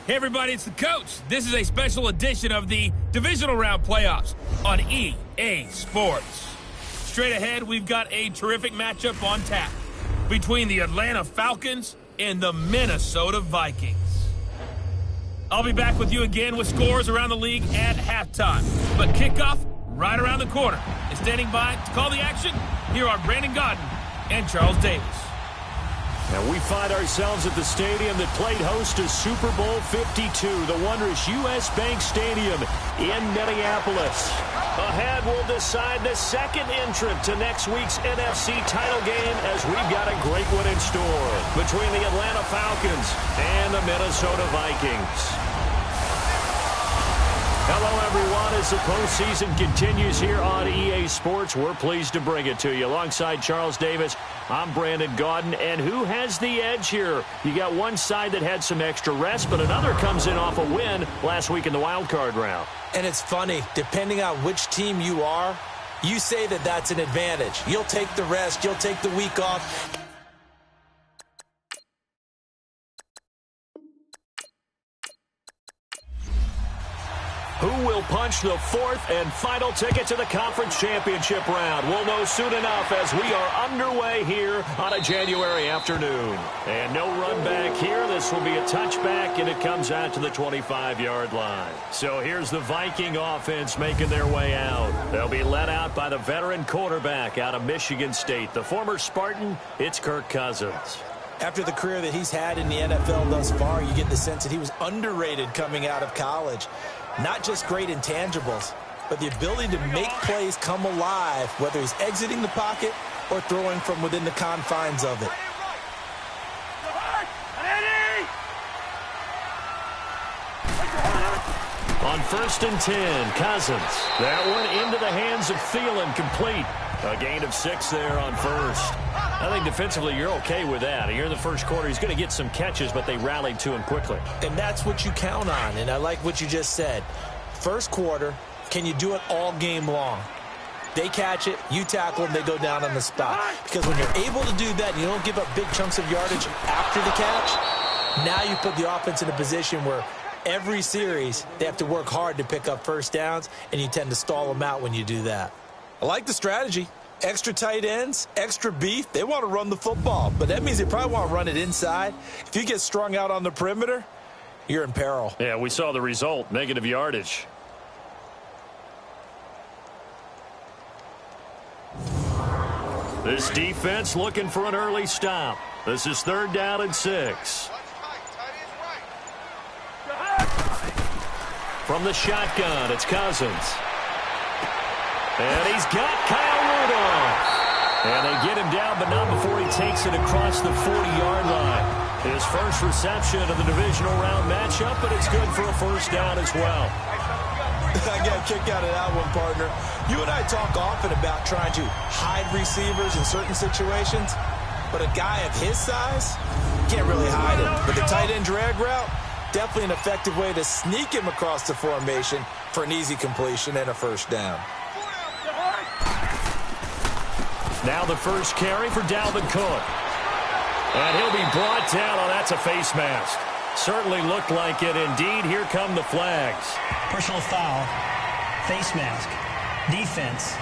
Hey everybody, it's the coach. This is a special edition of the Divisional Round Playoffs on EA Sports. Straight ahead, we've got a terrific matchup on tap between the Atlanta Falcons and the Minnesota Vikings. I'll be back with you again with scores around the league at halftime. But kickoff right around the corner. And standing by to call the action, here are Brandon Godden and Charles Davis. And we find ourselves at the stadium that played host to Super Bowl 52, the wondrous U.S. Bank Stadium in Minneapolis. Ahead, we'll decide the second entrant to next week's NFC title game as we've got a great one in store between the Atlanta Falcons and the Minnesota Vikings. Hello, everyone. As the postseason continues here on EA Sports, we're pleased to bring it to you. Alongside Charles Davis, I'm Brandon Godden. And who has the edge here? You got one side that had some extra rest, but another comes in off a win last week in the wild card round. And it's funny, depending on which team you are, you say that that's an advantage. You'll take the rest, you'll take the week off. Who will punch the fourth and final ticket to the conference championship round? We'll know soon enough as we are underway here on a January afternoon. And no run back here. This will be a touchback, and it comes out to the 25-yard line. So here's the Viking offense making their way out. They'll be led out by the veteran quarterback out of Michigan State. The former Spartan, it's Kirk Cousins. After the career that he's had in the NFL thus far, you get the sense that he was underrated coming out of college. Not just great intangibles, but the ability to make plays come alive, whether he's exiting the pocket or throwing from within the confines of it. On 1st and 10, Cousins. That one into the hands of Thielen, complete. A gain of 6 there on first. I think defensively you're okay with that. Here in the first quarter, he's going to get some catches, but they rallied to him quickly. And that's what you count on, and I like what you just said. First quarter, can you do it all game long? They catch it, you tackle them, they go down on the spot. Because when you're able to do that and you don't give up big chunks of yardage after the catch, now you put the offense in a position where every series they have to work hard to pick up first downs, and you tend to stall them out when you do that. I like the strategy. Extra tight ends, extra beef. They want to run the football, but that means they probably want to run it inside. If you get strung out on the perimeter, you're in peril. Yeah, we saw the result, negative yardage. This defense looking for an early stop. This is 3rd down and 6. From the shotgun, it's Cousins. And he's got Kyle Rudolph. And they get him down, but not before he takes it across the 40-yard line. His first reception of the divisional round matchup, but it's good for a first down as well. I got a kick out of that one, partner. You and I talk often about trying to hide receivers in certain situations, but a guy of his size can't really hide him. But the tight end drag route, definitely an effective way to sneak him across the formation for an easy completion and a first down. Now the first carry for Dalvin Cook. And he'll be brought down. Oh, that's a face mask. Certainly looked like it. Indeed, here come the flags. Personal foul, face mask, defense.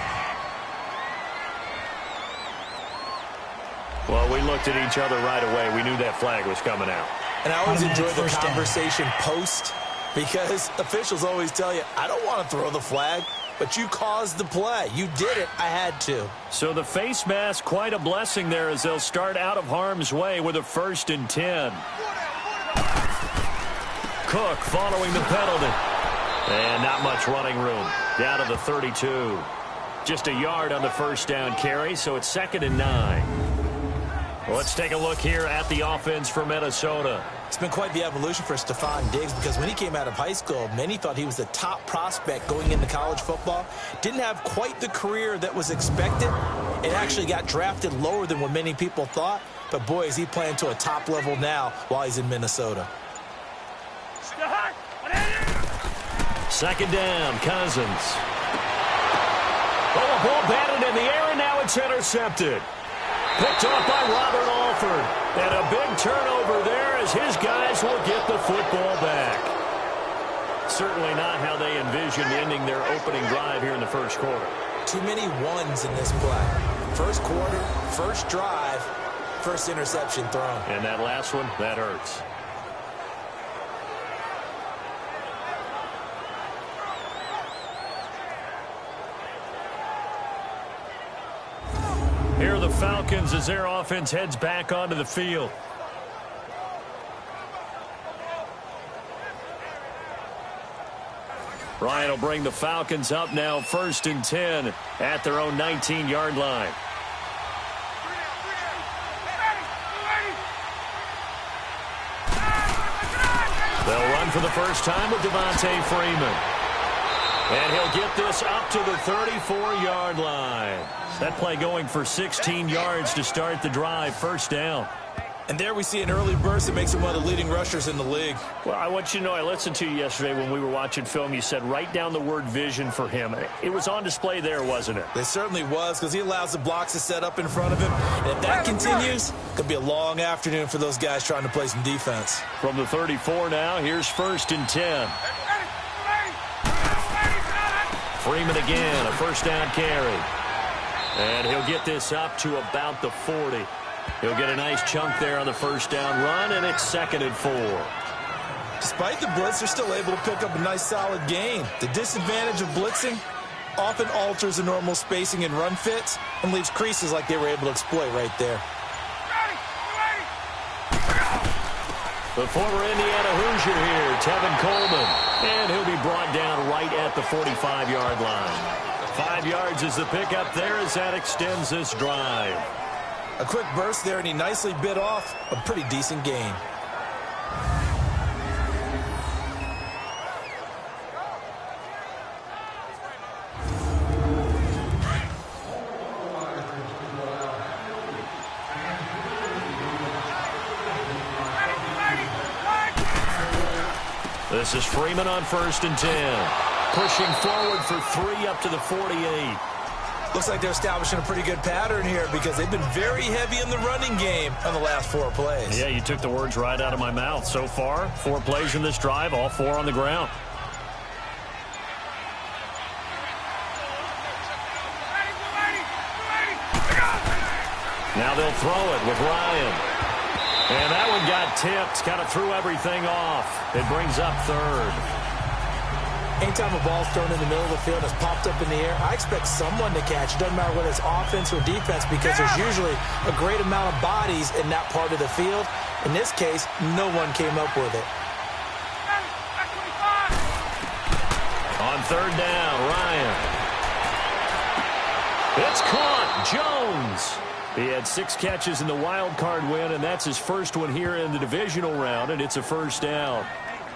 Well, we looked at each other right away. We knew that flag was coming out. And I always enjoy the conversation post, because officials always tell you, I don't want to throw the flag. But you caused the play. You did it. I had to. So the face mask, quite a blessing there as they'll start out of harm's way with a 1st and 10. Cook following the penalty. And not much running room. Down to the 32. Just a yard on the first down carry, so it's 2nd and 9. Let's take a look here at the offense for Minnesota. It's been quite the evolution for Stephon Diggs, because when he came out of high school, many thought he was the top prospect going into college football. Didn't have quite the career that was expected. It actually got drafted lower than what many people thought. But, boy, is he playing to a top level now while he's in Minnesota. 2nd down, Cousins. Oh, a ball batted in the air, and now it's intercepted. Picked off by Robert Alford. And a big turnover there as his guys will get the football back. certainly not how they envisioned ending their opening drive here in the first quarter. Too many ones in this play. First quarter, first drive, first interception thrown. And that last one, that hurts. Here are the Falcons as their offense heads back onto the field. Ryan will bring the Falcons up now, 1st and 10 at their own 19-yard line. They'll run for the first time with Devontae Freeman. And he'll get this up to the 34-yard line. That play going for 16 yards to start the drive, 1st down. And there we see an early burst that makes him one of the leading rushers in the league. Well, I want you to know, I listened to you yesterday when we were watching film. You said write down the word vision for him. It was on display there, wasn't it? It certainly was, because he allows the blocks to set up in front of him. And if that continues, it could be a long afternoon for those guys trying to play some defense. From the 34 now, here's 1st and 10. Freeman again, a 1st down carry. And he'll get this up to about the 40. He'll get a nice chunk there on the 1st down run, and it's 2nd and 4. Despite the blitz, they're still able to pick up a nice solid gain. The disadvantage of blitzing often alters the normal spacing and run fits and leaves creases like they were able to exploit right there. The former Indiana Hoosier here, Tevin Coleman. And he'll be brought down right at the 45-yard line. 5 yards is the pickup there as that extends this drive. A quick burst there, and he nicely bit off a pretty decent gain. This is Freeman on 1st and 10. Pushing forward for 3 up to the 48. Looks like they're establishing a pretty good pattern here because they've been very heavy in the running game on the last 4 plays. Yeah, you took the words right out of my mouth. So far, 4 plays in this drive, all 4 on the ground. Now they'll throw it with Ryan. And that one got tipped, kind of threw everything off. It brings up 3rd. Anytime a ball's thrown in the middle of the field and it's popped up in the air, I expect someone to catch it. Doesn't matter whether it's offense or defense, because there's usually a great amount of bodies in that part of the field. In this case, no one came up with it. On 3rd down, Ryan. It's caught. Jones. He had 6 catches in the wild card win, and that's his first one here in the divisional round, and it's a 1st down.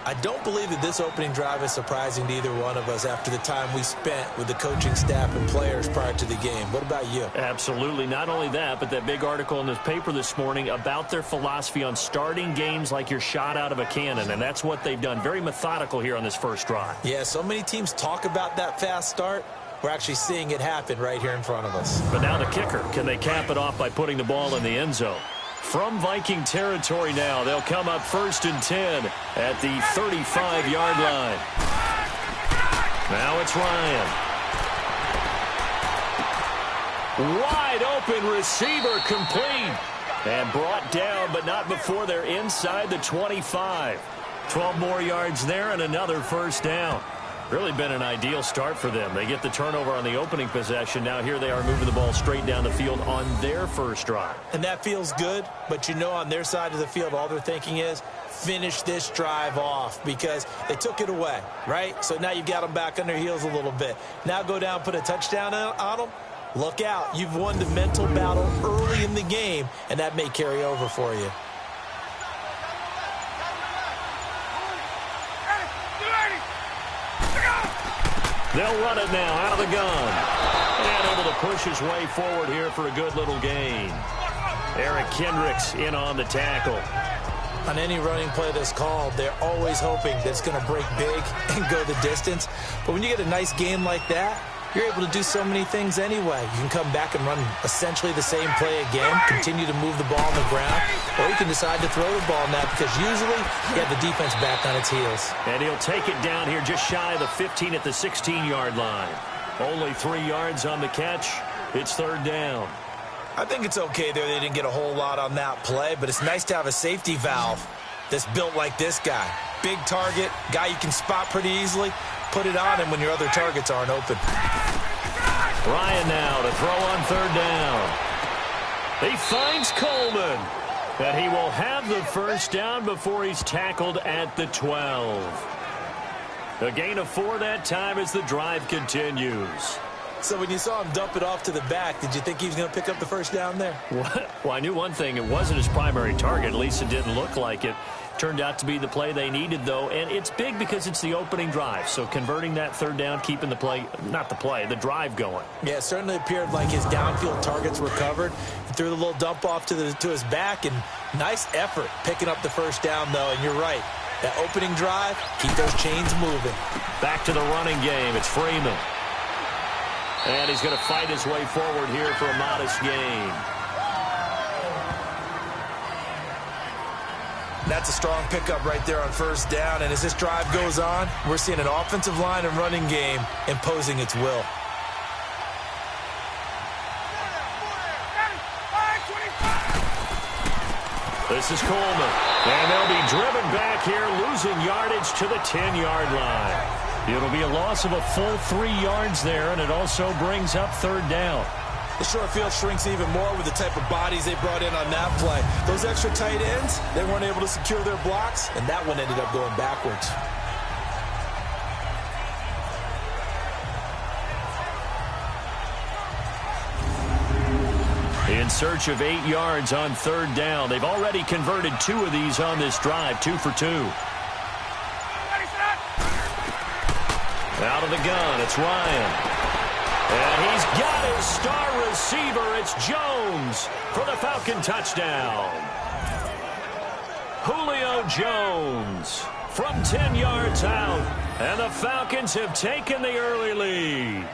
I don't believe that this opening drive is surprising to either one of us after the time we spent with the coaching staff and players prior to the game. What about you? Absolutely. Not only that, but that big article in this paper this morning about their philosophy on starting games like you're shot out of a cannon, and that's what they've done. Very methodical here on this first drive. Yeah, so many teams talk about that fast start. We're actually seeing it happen right here in front of us. But now the kicker. Can they cap it off by putting the ball in the end zone? From Viking territory now, they'll come up 1st and 10 at the 35-yard line. Now it's Ryan. Wide open receiver complete. And brought down, but not before they're inside the 25. 12 more yards there and another 1st down. Really been an ideal start for them. They get the turnover on the opening possession. Now here they are moving the ball straight down the field on their first drive. And that feels good, but you know on their side of the field all they're thinking is finish this drive off because they took it away, right? So now you've got them back on their heels a little bit. Now go down, put a touchdown on them. Look out. You've won the mental battle early in the game, and that may carry over for you. They'll run it now out of the gun. And able to push his way forward here for a good little gain. Eric Kendricks in on the tackle. On any running play that's called, they're always hoping that it's going to break big and go the distance. But when you get a nice game like that, you're able to do so many things anyway. You can come back and run essentially the same play again, continue to move the ball on the ground, or he can decide to throw the ball now because usually you have the defense back on its heels. And he'll take it down here just shy of the 15 at the 16-yard line. Only 3 yards on the catch. It's third down. I think it's okay there. They didn't get a whole lot on that play, but it's nice to have a safety valve that's built like this guy. Big target, guy you can spot pretty easily. Put it on him when your other targets aren't open. Ryan now to throw on third down. He finds Coleman. And he will have the first down before he's tackled at the 12. A gain of 4 that time as the drive continues. So when you saw him dump it off to the back, did you think he was going to pick up the first down there? Well, I knew one thing. It wasn't his primary target. At least it didn't look like it. Turned out to be the play they needed, though. And it's big because it's the opening drive. So converting that third down, keeping the play, not the play, the drive going. Yeah, it certainly appeared like his downfield targets were covered. He threw the little dump off to his back, and nice effort picking up the first down, though. And you're right. That opening drive, keep those chains moving. Back to the running game. It's Freeman. And he's going to fight his way forward here for a modest gain. That's a strong pickup right there on first down. And as this drive goes on, we're seeing an offensive line and running game imposing its will. This is Coleman. And they'll be driven back here, losing yardage to the 10-yard line. It'll be a loss of a full 3 yards there, and it also brings up third down. The short field shrinks even more with the type of bodies they brought in on that play. Those extra tight ends, they weren't able to secure their blocks, and that one ended up going backwards. In search of 8 yards on third down. They've already converted 2 of these on this drive, 2 for 2. Out of the gun, it's Ryan. And he's got his star receiver. It's Jones for the Falcon touchdown. Julio Jones from 10 yards out. And the Falcons have taken the early lead.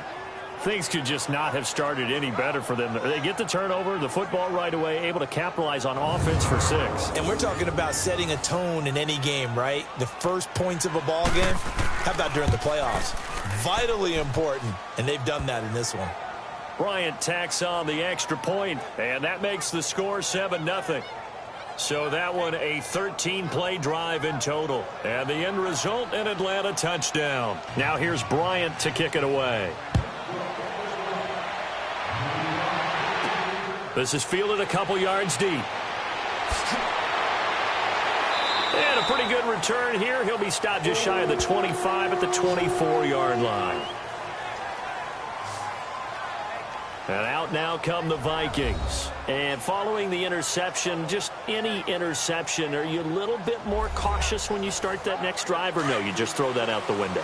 Things could just not have started any better for them. They get the turnover, the football right away, able to capitalize on offense for 6. And we're talking about setting a tone in any game, right? The first points of a ball game. How about during the playoffs? Vitally important, and they've done that in this one. Bryant tacks on the extra point, and that makes the score 7-0. So that one a 13-play drive in total. And the end result, an Atlanta touchdown. Now here's Bryant to kick it away. This is fielded a couple yards deep. And a pretty good return here. He'll be stopped just shy of the 25 at the 24-yard line. And out now come the Vikings. And following the interception, just any interception, are you a little bit more cautious when you start that next drive, or no, you just throw that out the window?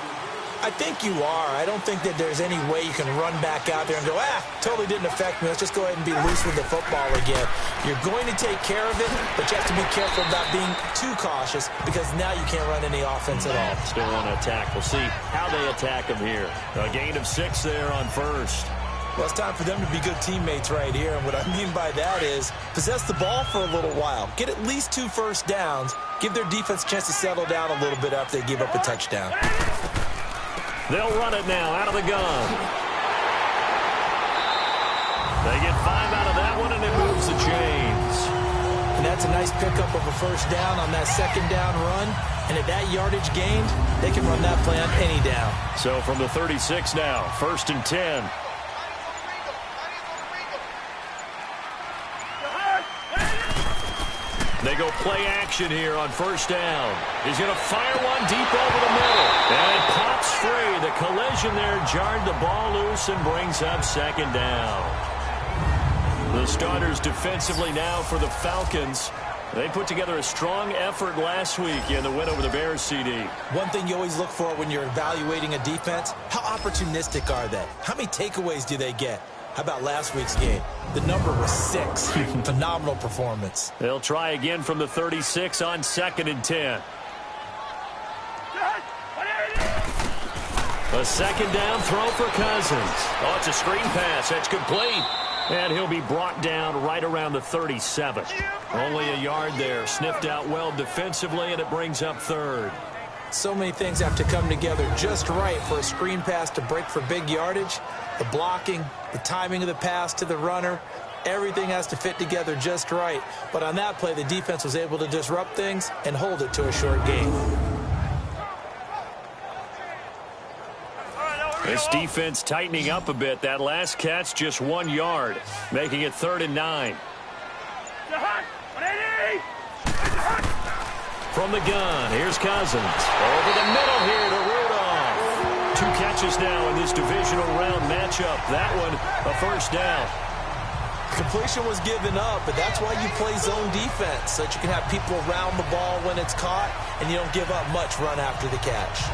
I think you are. I don't think that there's any way you can run back out there and go, totally didn't affect me. Let's just go ahead and be loose with the football again. You're going to take care of it, but you have to be careful about being too cautious because now you can't run any offense at all. Still want to attack. We'll see how they attack him here. A gain of 6 there on first. Well, it's time for them to be good teammates right here. And what I mean by that is possess the ball for a little while. Get at least 2 first downs. Give their defense a chance to settle down a little bit after they give up a touchdown. They'll run it now out of the gun. They get 5 out of that one, and it moves the chains. And that's a nice pickup of a first down on that second down run. And at that yardage gained, they can run that play on any down. So from the 36 now, 1st and 10. They go play action here on first down. He's going to fire one deep over the middle. And it pops free. The collision there jarred the ball loose and brings up second down. The starters defensively now for the Falcons. They put together a strong effort last week in the win over the Bears, CD. One thing you always look for when you're evaluating a defense, how opportunistic are they? How many takeaways do they get? How about last week's game? The number was 6. Phenomenal performance. They'll try again from the 36 on 2nd and 10. A second down throw for Cousins. Oh, it's a screen pass. That's complete. And he'll be brought down right around the 37. Only a yard there. Sniffed out well defensively, and it brings up third. So many things have to come together just right for a screen pass to break for big yardage. The blocking, the timing of the pass to the runner, everything has to fit together just right. But on that play, the defense was able to disrupt things and hold it to a short gain. This defense tightening up a bit. That last catch, just 1 yard, making it 3rd and 9. From the gun, here's Cousins. Over the middle here to Rudolph. 2 catches now in this divisional round matchup. That one, a first down. Completion was given up, but that's why you play zone defense, so that you can have people around the ball when it's caught, and you don't give up much run after the catch.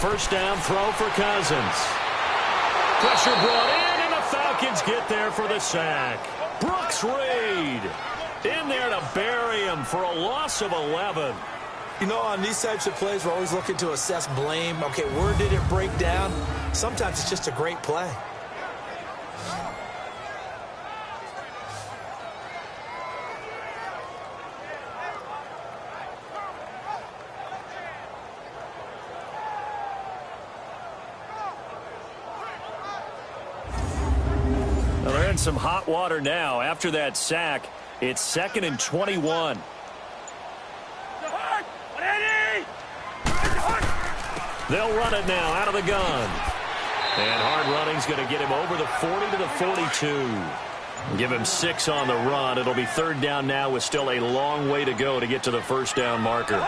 First down throw for Cousins. Pressure brought in, and the Falcons get there for the sack. Brooks Reed in there to bury him for a loss of 11. You know, on these types of plays, we're always looking to assess blame. Okay, where did it break down? Sometimes it's just a great play. Some hot water now after that sack. It's 2nd and 21. They'll run it now out of the gun. And hard running's going to get him over the 40 to the 42. Give him 6 on the run. It'll be 3rd down now with still a long way to go to get to the first down marker.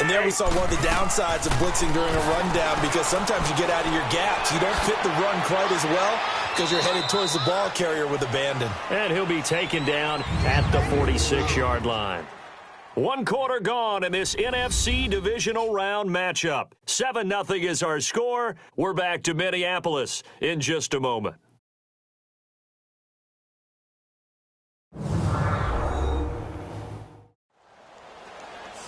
And there we saw one of the downsides of blitzing during a rundown, because sometimes you get out of your gaps. You don't fit the run quite as well because you're headed towards the ball carrier with abandon. And he'll be taken down at the 46-yard line. 1 quarter gone in this NFC divisional round matchup. 7-0 is our score. We're back to Minneapolis in just a moment.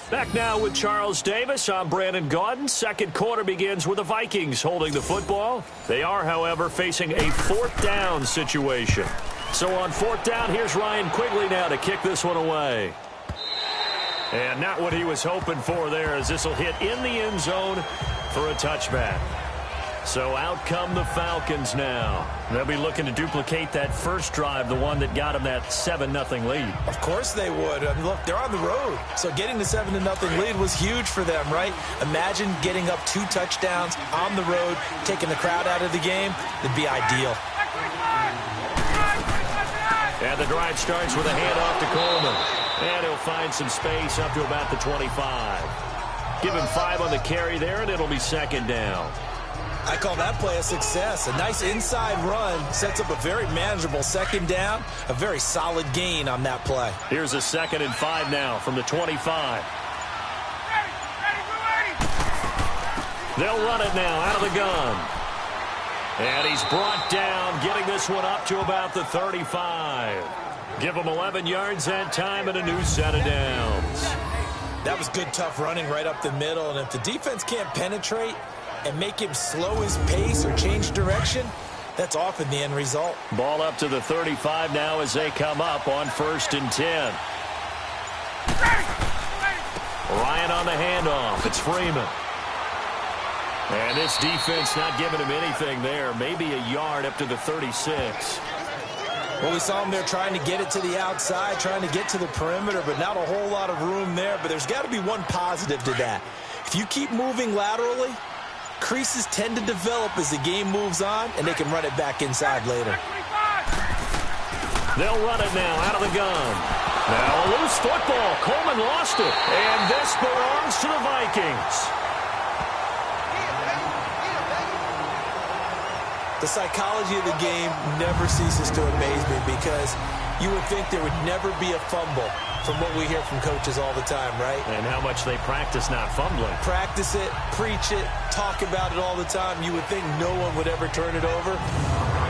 Back now with Charles Davis. I'm Brandon Gaudin. Second quarter begins with the Vikings holding the football. They are, however, facing a 4th down situation. So on 4th down, here's Ryan Quigley now to kick this one away. And not what he was hoping for there, as this will hit in the end zone for a touchback. So out come the Falcons now. They'll be looking to duplicate that first drive, the one that got them that 7-0 lead. Of course they would. I mean, look, they're on the road. So getting the 7-0 lead was huge for them, right? Imagine getting up 2 touchdowns on the road, taking the crowd out of the game. It'd be ideal. And the drive starts with a handoff to Coleman. And he'll find some space up to about the 25. Give him 5 on the carry there, and it'll be 2nd down. I call that play a success. A nice inside run sets up a very manageable 2nd down. A very solid gain on that play. Here's a 2nd and 5 now from the 25. They'll run it now out of the gun. And he's brought down, getting this one up to about the 35. Give him 11 yards that time and a new set of downs. That was good, tough running right up the middle. And if the defense can't penetrate and make him slow his pace or change direction, that's often the end result. Ball up to the 35 now as they come up on 1st and 10. Ryan on the handoff. It's Freeman. And this defense not giving him anything there. Maybe a yard up to the 36. Well, we saw him there trying to get it to the outside, trying to get to the perimeter, but not a whole lot of room there. But there's got to be one positive to that. If you keep moving laterally, creases tend to develop as the game moves on, and they can run it back inside later. They'll run it now out of the gun. Now a loose football. Coleman lost it. And this belongs to the Vikings. The psychology of the game never ceases to amaze me, because you would think there would never be a fumble. from what we hear from coaches all the time, right? And how much they practice not fumbling. Practice it, preach it, talk about it all the time. You would think no one would ever turn it over.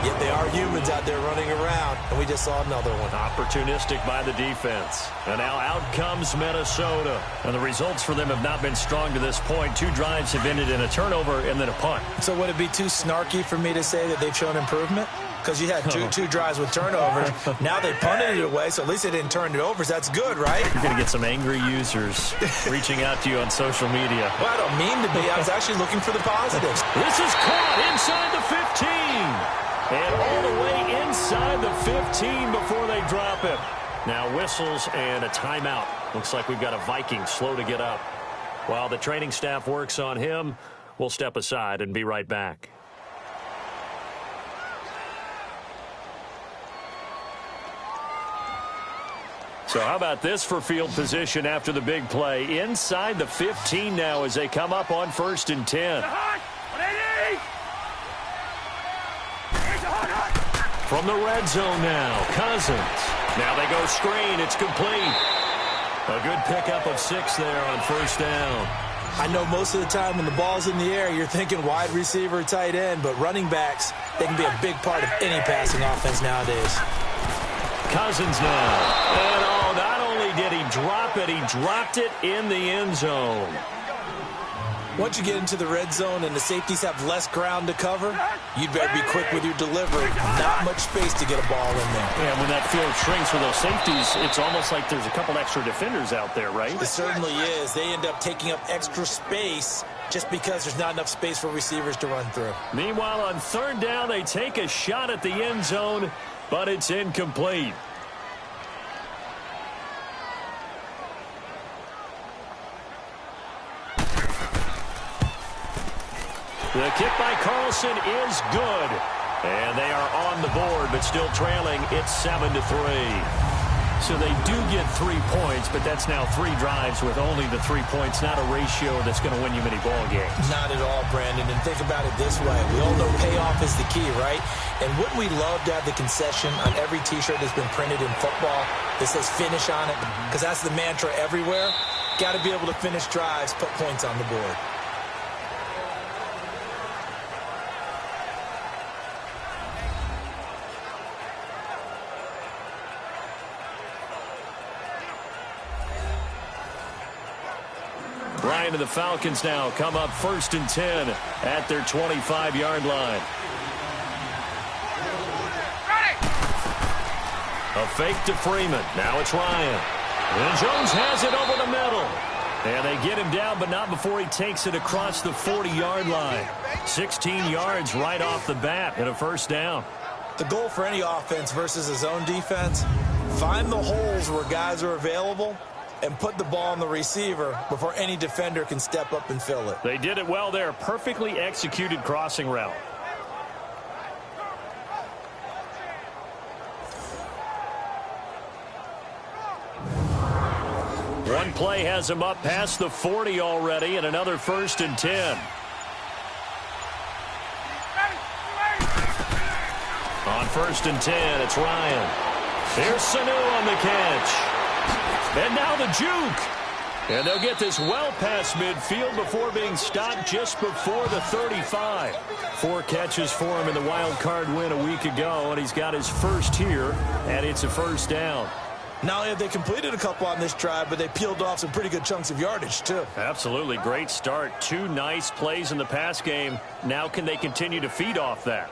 Yet they are humans out there running around, and we just saw another one. Opportunistic by the defense. And now out comes Minnesota. And the results for them have not been strong to this point. 2 drives have ended in a turnover and then a punt. So would it be too snarky for me to say that they've shown improvement? Because you had two drives with turnovers. Now they punted it away, so at least they didn't turn it over. So that's good, right? You're going to get some angry users reaching out to you on social media. Well, I don't mean to be. I was actually looking for the positives. This is caught inside the 15. And all the way inside the 15 before they drop it. Now whistles and a timeout. Looks like we've got a Viking slow to get up. While the training staff works on him, we'll step aside and be right back. So how about this for field position after the big play? Inside the 15 now as they come up on 1st and 10. From the red zone now, Cousins. Now they go screen. It's complete. A good pickup of 6 there on 1st down. I know most of the time when the ball's in the air, you're thinking wide receiver, tight end, but running backs, they can be a big part of any passing offense nowadays. Cousins now. And not only did he drop it, he dropped it in the end zone. Once you get into the red zone and the safeties have less ground to cover, you'd better be quick with your delivery. Not much space to get a ball in there. Yeah, when that field shrinks for those safeties, it's almost like there's a couple extra defenders out there, right? It certainly is. They end up taking up extra space just because there's not enough space for receivers to run through. Meanwhile, on 3rd down, they take a shot at the end zone, but it's incomplete. The kick by Carlson is good. And they are on the board, but still trailing. It's 7-3. So they do get 3 points, but that's now 3 drives with only the 3 points. Not a ratio that's going to win you many ball games. Not at all, Brandon. And think about it this way. We all know payoff is the key, right? And wouldn't we love to have the concession on every T-shirt that's been printed in football that says finish on it? Because that's the mantra everywhere. Got to be able to finish drives, put points on the board. Ryan and the Falcons now come up 1st and 10 at their 25-yard line. A fake to Freeman. Now it's Ryan. And Jones has it over the middle. And they get him down, but not before he takes it across the 40-yard line. 16 yards right off the bat and a 1st down. The goal for any offense versus a zone defense, find the holes where guys are available and put the ball on the receiver before any defender can step up and fill it. They did it well there. Perfectly executed crossing route. One play has him up past the 40 already, and another 1st and 10. On 1st and 10, it's Ryan. Here's Sanu on the catch. And now the juke. And they'll get this well past midfield before being stopped just before the 35. 4 catches for him in the wild card win a week ago, and he's got his first here, and it's a 1st down. Not only have they completed a couple on this drive, but they peeled off some pretty good chunks of yardage, too. Absolutely. Great start. 2 nice plays in the pass game. Now can they continue to feed off that?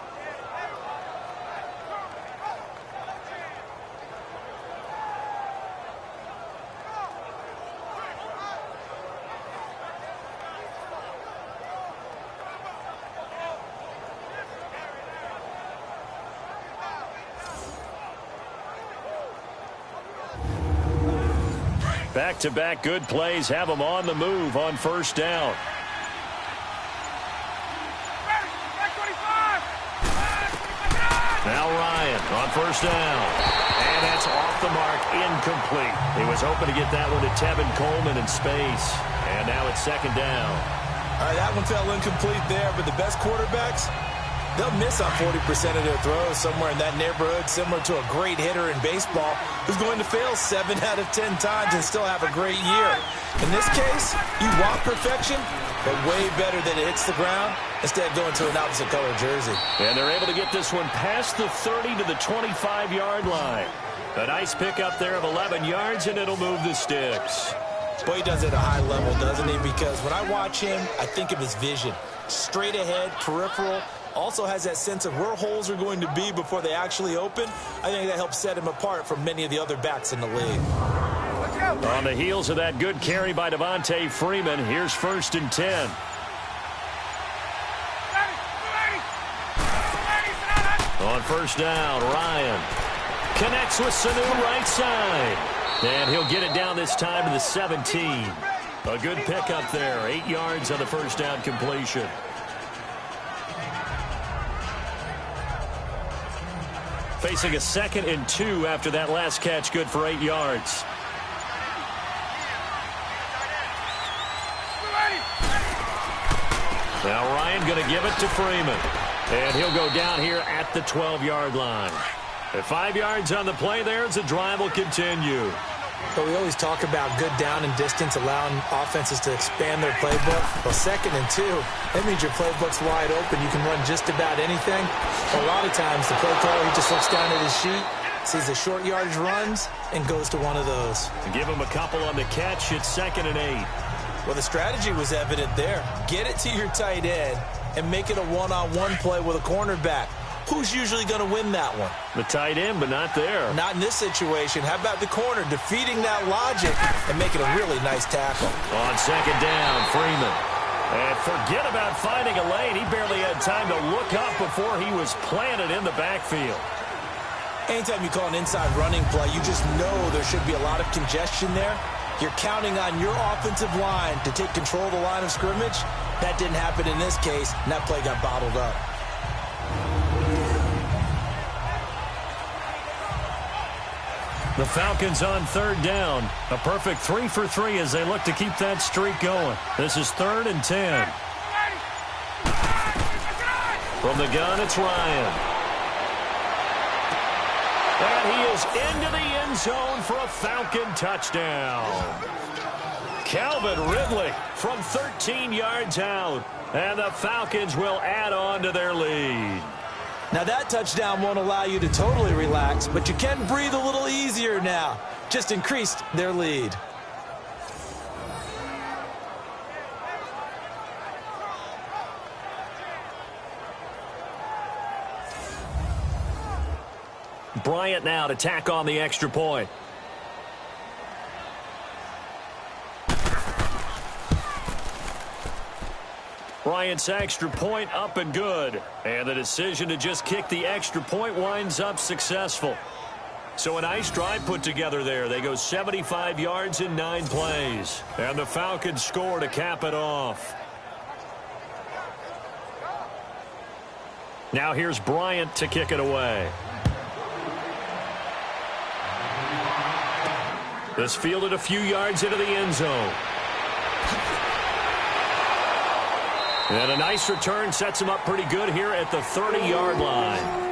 Back-to-back good plays have them on the move on 1st down. Now Ryan on 1st down. And that's off the mark, incomplete. He was hoping to get that one to Tevin Coleman in space. And now it's 2nd down. All right, that one fell incomplete there, but the best quarterbacks, They'll miss on 40% of their throws, somewhere in that neighborhood, similar to a great hitter in baseball who's going to fail 7 out of 10 times and still have a great year. In this case, you want perfection, but way better that it hits the ground instead of going to an opposite color jersey. And they're able to get this one past the 30 to the 25-yard line. A nice pickup there of 11 yards, and it'll move the sticks. Boy, he does it at a high level, doesn't he? Because when I watch him, I think of his vision. Straight ahead, peripheral. Also has that sense of where holes are going to be before they actually open. I think that helps set him apart from many of the other backs in the league. On the heels of that good carry by Devontae Freeman, here's 1st and 10. On 1st down, Ryan connects with Sanu right side. And he'll get it down this time to the 17. A good pickup there, 8 yards on the 1st down completion. Facing a 2nd and 2 after that last catch, good for 8 yards. Now Ryan going to give it to Freeman. And he'll go down here at the 12-yard line. At 5 yards on the play there, as the drive will continue. But we always talk about good down and distance, allowing offenses to expand their playbook. Well, 2nd and 2, that means your playbook's wide open. You can run just about anything. A lot of times, the play caller, he just looks down at his sheet, sees the short yardage runs, and goes to one of those. To give him a couple on the catch, it's 2nd and 8. Well, the strategy was evident there. Get it to your tight end and make it a one-on-one play with a cornerback. Who's usually going to win that one? The tight end, but not there. Not in this situation. How about the corner defeating that logic and making a really nice tackle? On 2nd down, Freeman. And forget about finding a lane. He barely had time to look up before he was planted in the backfield. Anytime you call an inside running play, you just know there should be a lot of congestion there. You're counting on your offensive line to take control of the line of scrimmage. That didn't happen in this case, and that play got bottled up. The Falcons on 3rd down. A perfect 3 for 3 as they look to keep that streak going. This is 3rd and 10. From the gun, it's Ryan. And he is into the end zone for a Falcon touchdown. Calvin Ridley from 13 yards out. And the Falcons will add on to their lead. Now that touchdown won't allow you to totally relax, but you can breathe a little easier now. Just increased their lead. Bryant now to tack on the extra point. Bryant's extra point up and good. And the decision to just kick the extra point winds up successful. So a nice drive put together there. They go 75 yards in 9 plays. And the Falcons score to cap it off. Now here's Bryant to kick it away. This fielded a few yards into the end zone. And a nice return sets him up pretty good here at the 30-yard line.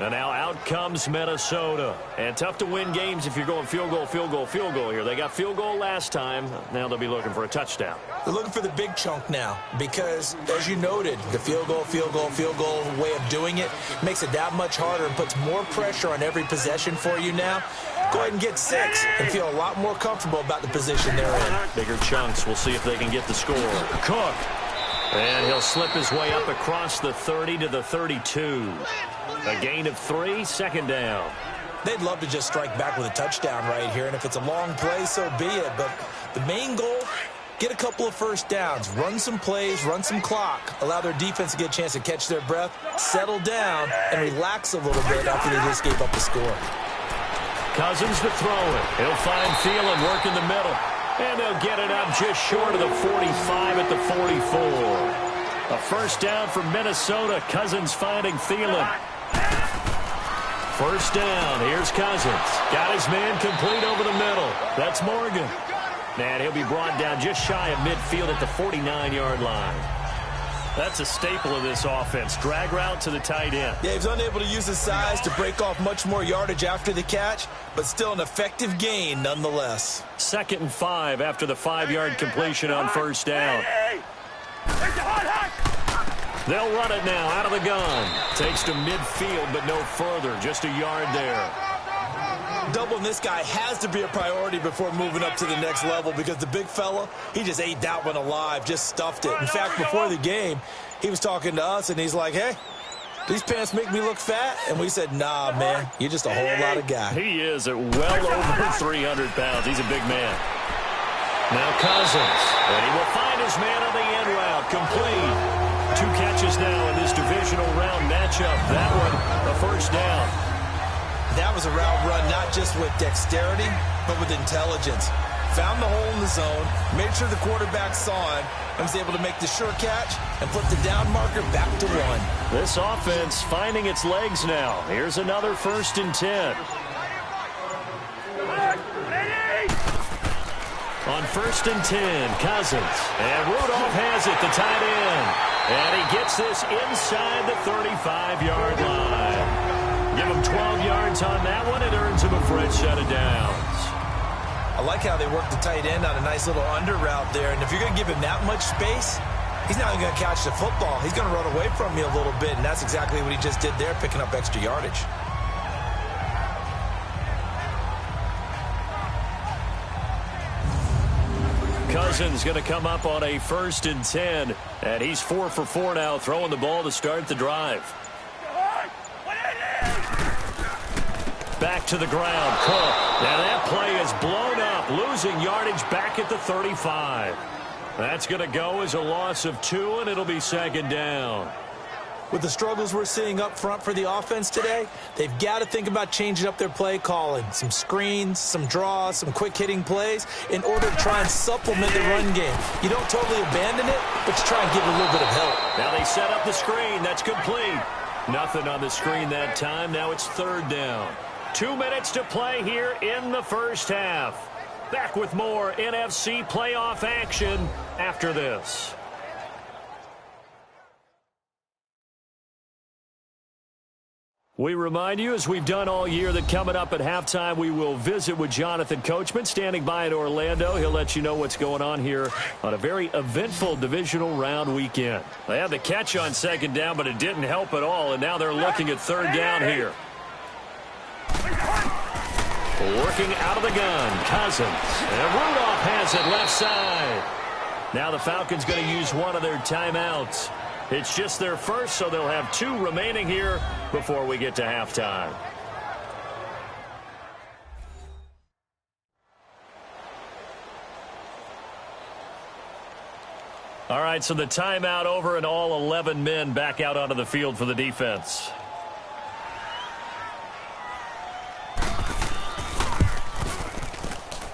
And now out comes Minnesota. And tough to win games if you're going field goal, field goal, field goal here. They got field goal last time. Now they'll be looking for a touchdown. They're looking for the big chunk now because, as you noted, the field goal way of doing it makes it that much harder and puts more pressure on every possession for you now. Go ahead and get 6 and feel a lot more comfortable about the position they're in. Bigger chunks. We'll see if they can get the score. Cook. And he'll slip his way up across the 30 to the 32. A gain of 3, 2nd down. They'd love to just strike back with a touchdown right here, and if it's a long play, so be it. But the main goal, get a couple of first downs, run some plays, run some clock, allow their defense to get a chance to catch their breath, settle down, and relax a little bit after they just gave up the score. Cousins to throw it. He'll find Thielen work in the middle. And they'll get it up just short of the 45 at the 44. A first down for Minnesota. Cousins finding Thielen. First down. Here's Cousins. Got his man complete over the middle. That's Morgan. And he'll be brought down just shy of midfield at the 49-yard line. That's a staple of this offense. Drag route to the tight end. Yeah, he was unable to use his size to break off much more yardage after the catch, but still an effective gain nonetheless. 2nd and 5 after the 5-yard completion on first down. They'll run it now out of the gun. Takes to midfield, but no further. Just a yard there. Doubling this guy has to be a priority before moving up to the next level because the big fella, he just ate that one alive, just stuffed it. In fact, before the game, he was talking to us, and he's like, hey, these pants make me look fat? And we said, nah, man, you're just a whole lot of guy. He is at well over 300 pounds. He's a big man. Now Cousins, and he will find his man on the end route, complete. 2 catches now in this divisional round matchup. That one, a first down. That was a route run not just with dexterity, but with intelligence. Found the hole in the zone, made sure the quarterback saw it, and was able to make the sure catch and put the down marker back to 1. This offense finding its legs now. Here's another 1st and 10. On 1st and 10, Cousins. And Rudolph has it, the tight end. And he gets this inside the 35-yard line. Give him 12 yards on that one. It earns him a fresh set of downs. I like how they work the tight end on a nice little under route there. And if you're going to give him that much space, he's not even going to catch the football. He's going to run away from you a little bit, and that's exactly what he just did there, picking up extra yardage. Cousins going to come up on a 1st and 10, and he's 4 for 4 now, throwing the ball to start the drive. Back to the ground. Cook. Now that play is blown up, losing yardage back at the 35. That's going to go as a loss of 2, and it'll be 2nd down. With the struggles we're seeing up front for the offense today, they've got to think about changing up their play calling. Some screens, some draws, some quick-hitting plays in order to try and supplement the run game. You don't totally abandon it, but you try and give it a little bit of help. Now they set up the screen. That's complete. Nothing on the screen that time. Now it's 3rd down. 2 minutes to play here in the first half. Back with more NFC playoff action after this. We remind you, as we've done all year, that coming up at halftime, we will visit with Jonathan Coachman, standing by in Orlando. He'll let you know what's going on here on a very eventful divisional round weekend. They had the catch on 2nd down, but it didn't help at all, and now they're looking at 3rd down here. Working out of the gun, Cousins. And Rudolph has it left side. Now the Falcons going to use one of their timeouts. It's just their first, so they'll have 2 remaining here before we get to halftime. All right, so the timeout over and all 11 men back out onto the field for the defense.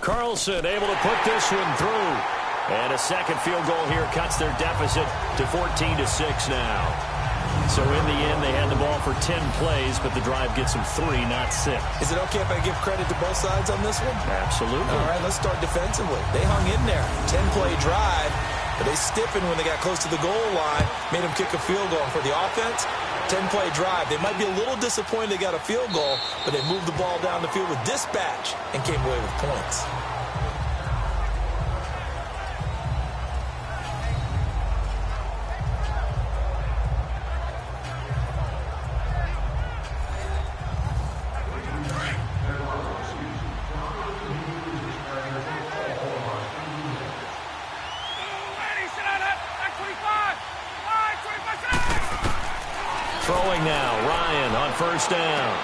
Carlson able to put this one through. And a second field goal here cuts their deficit to 14-6 now. So in the end, they had the ball for 10 plays, but the drive gets them 3, not 6. Is it okay if I give credit to both sides on this one? Absolutely. All right, let's start defensively. They hung in there. 10-play drive, but they stiffened when they got close to the goal line, made them kick a field goal. For the offense, 10-play drive. They might be a little disappointed they got a field goal, but they moved the ball down the field with dispatch and came away with points. Throwing now, Ryan on 1st down.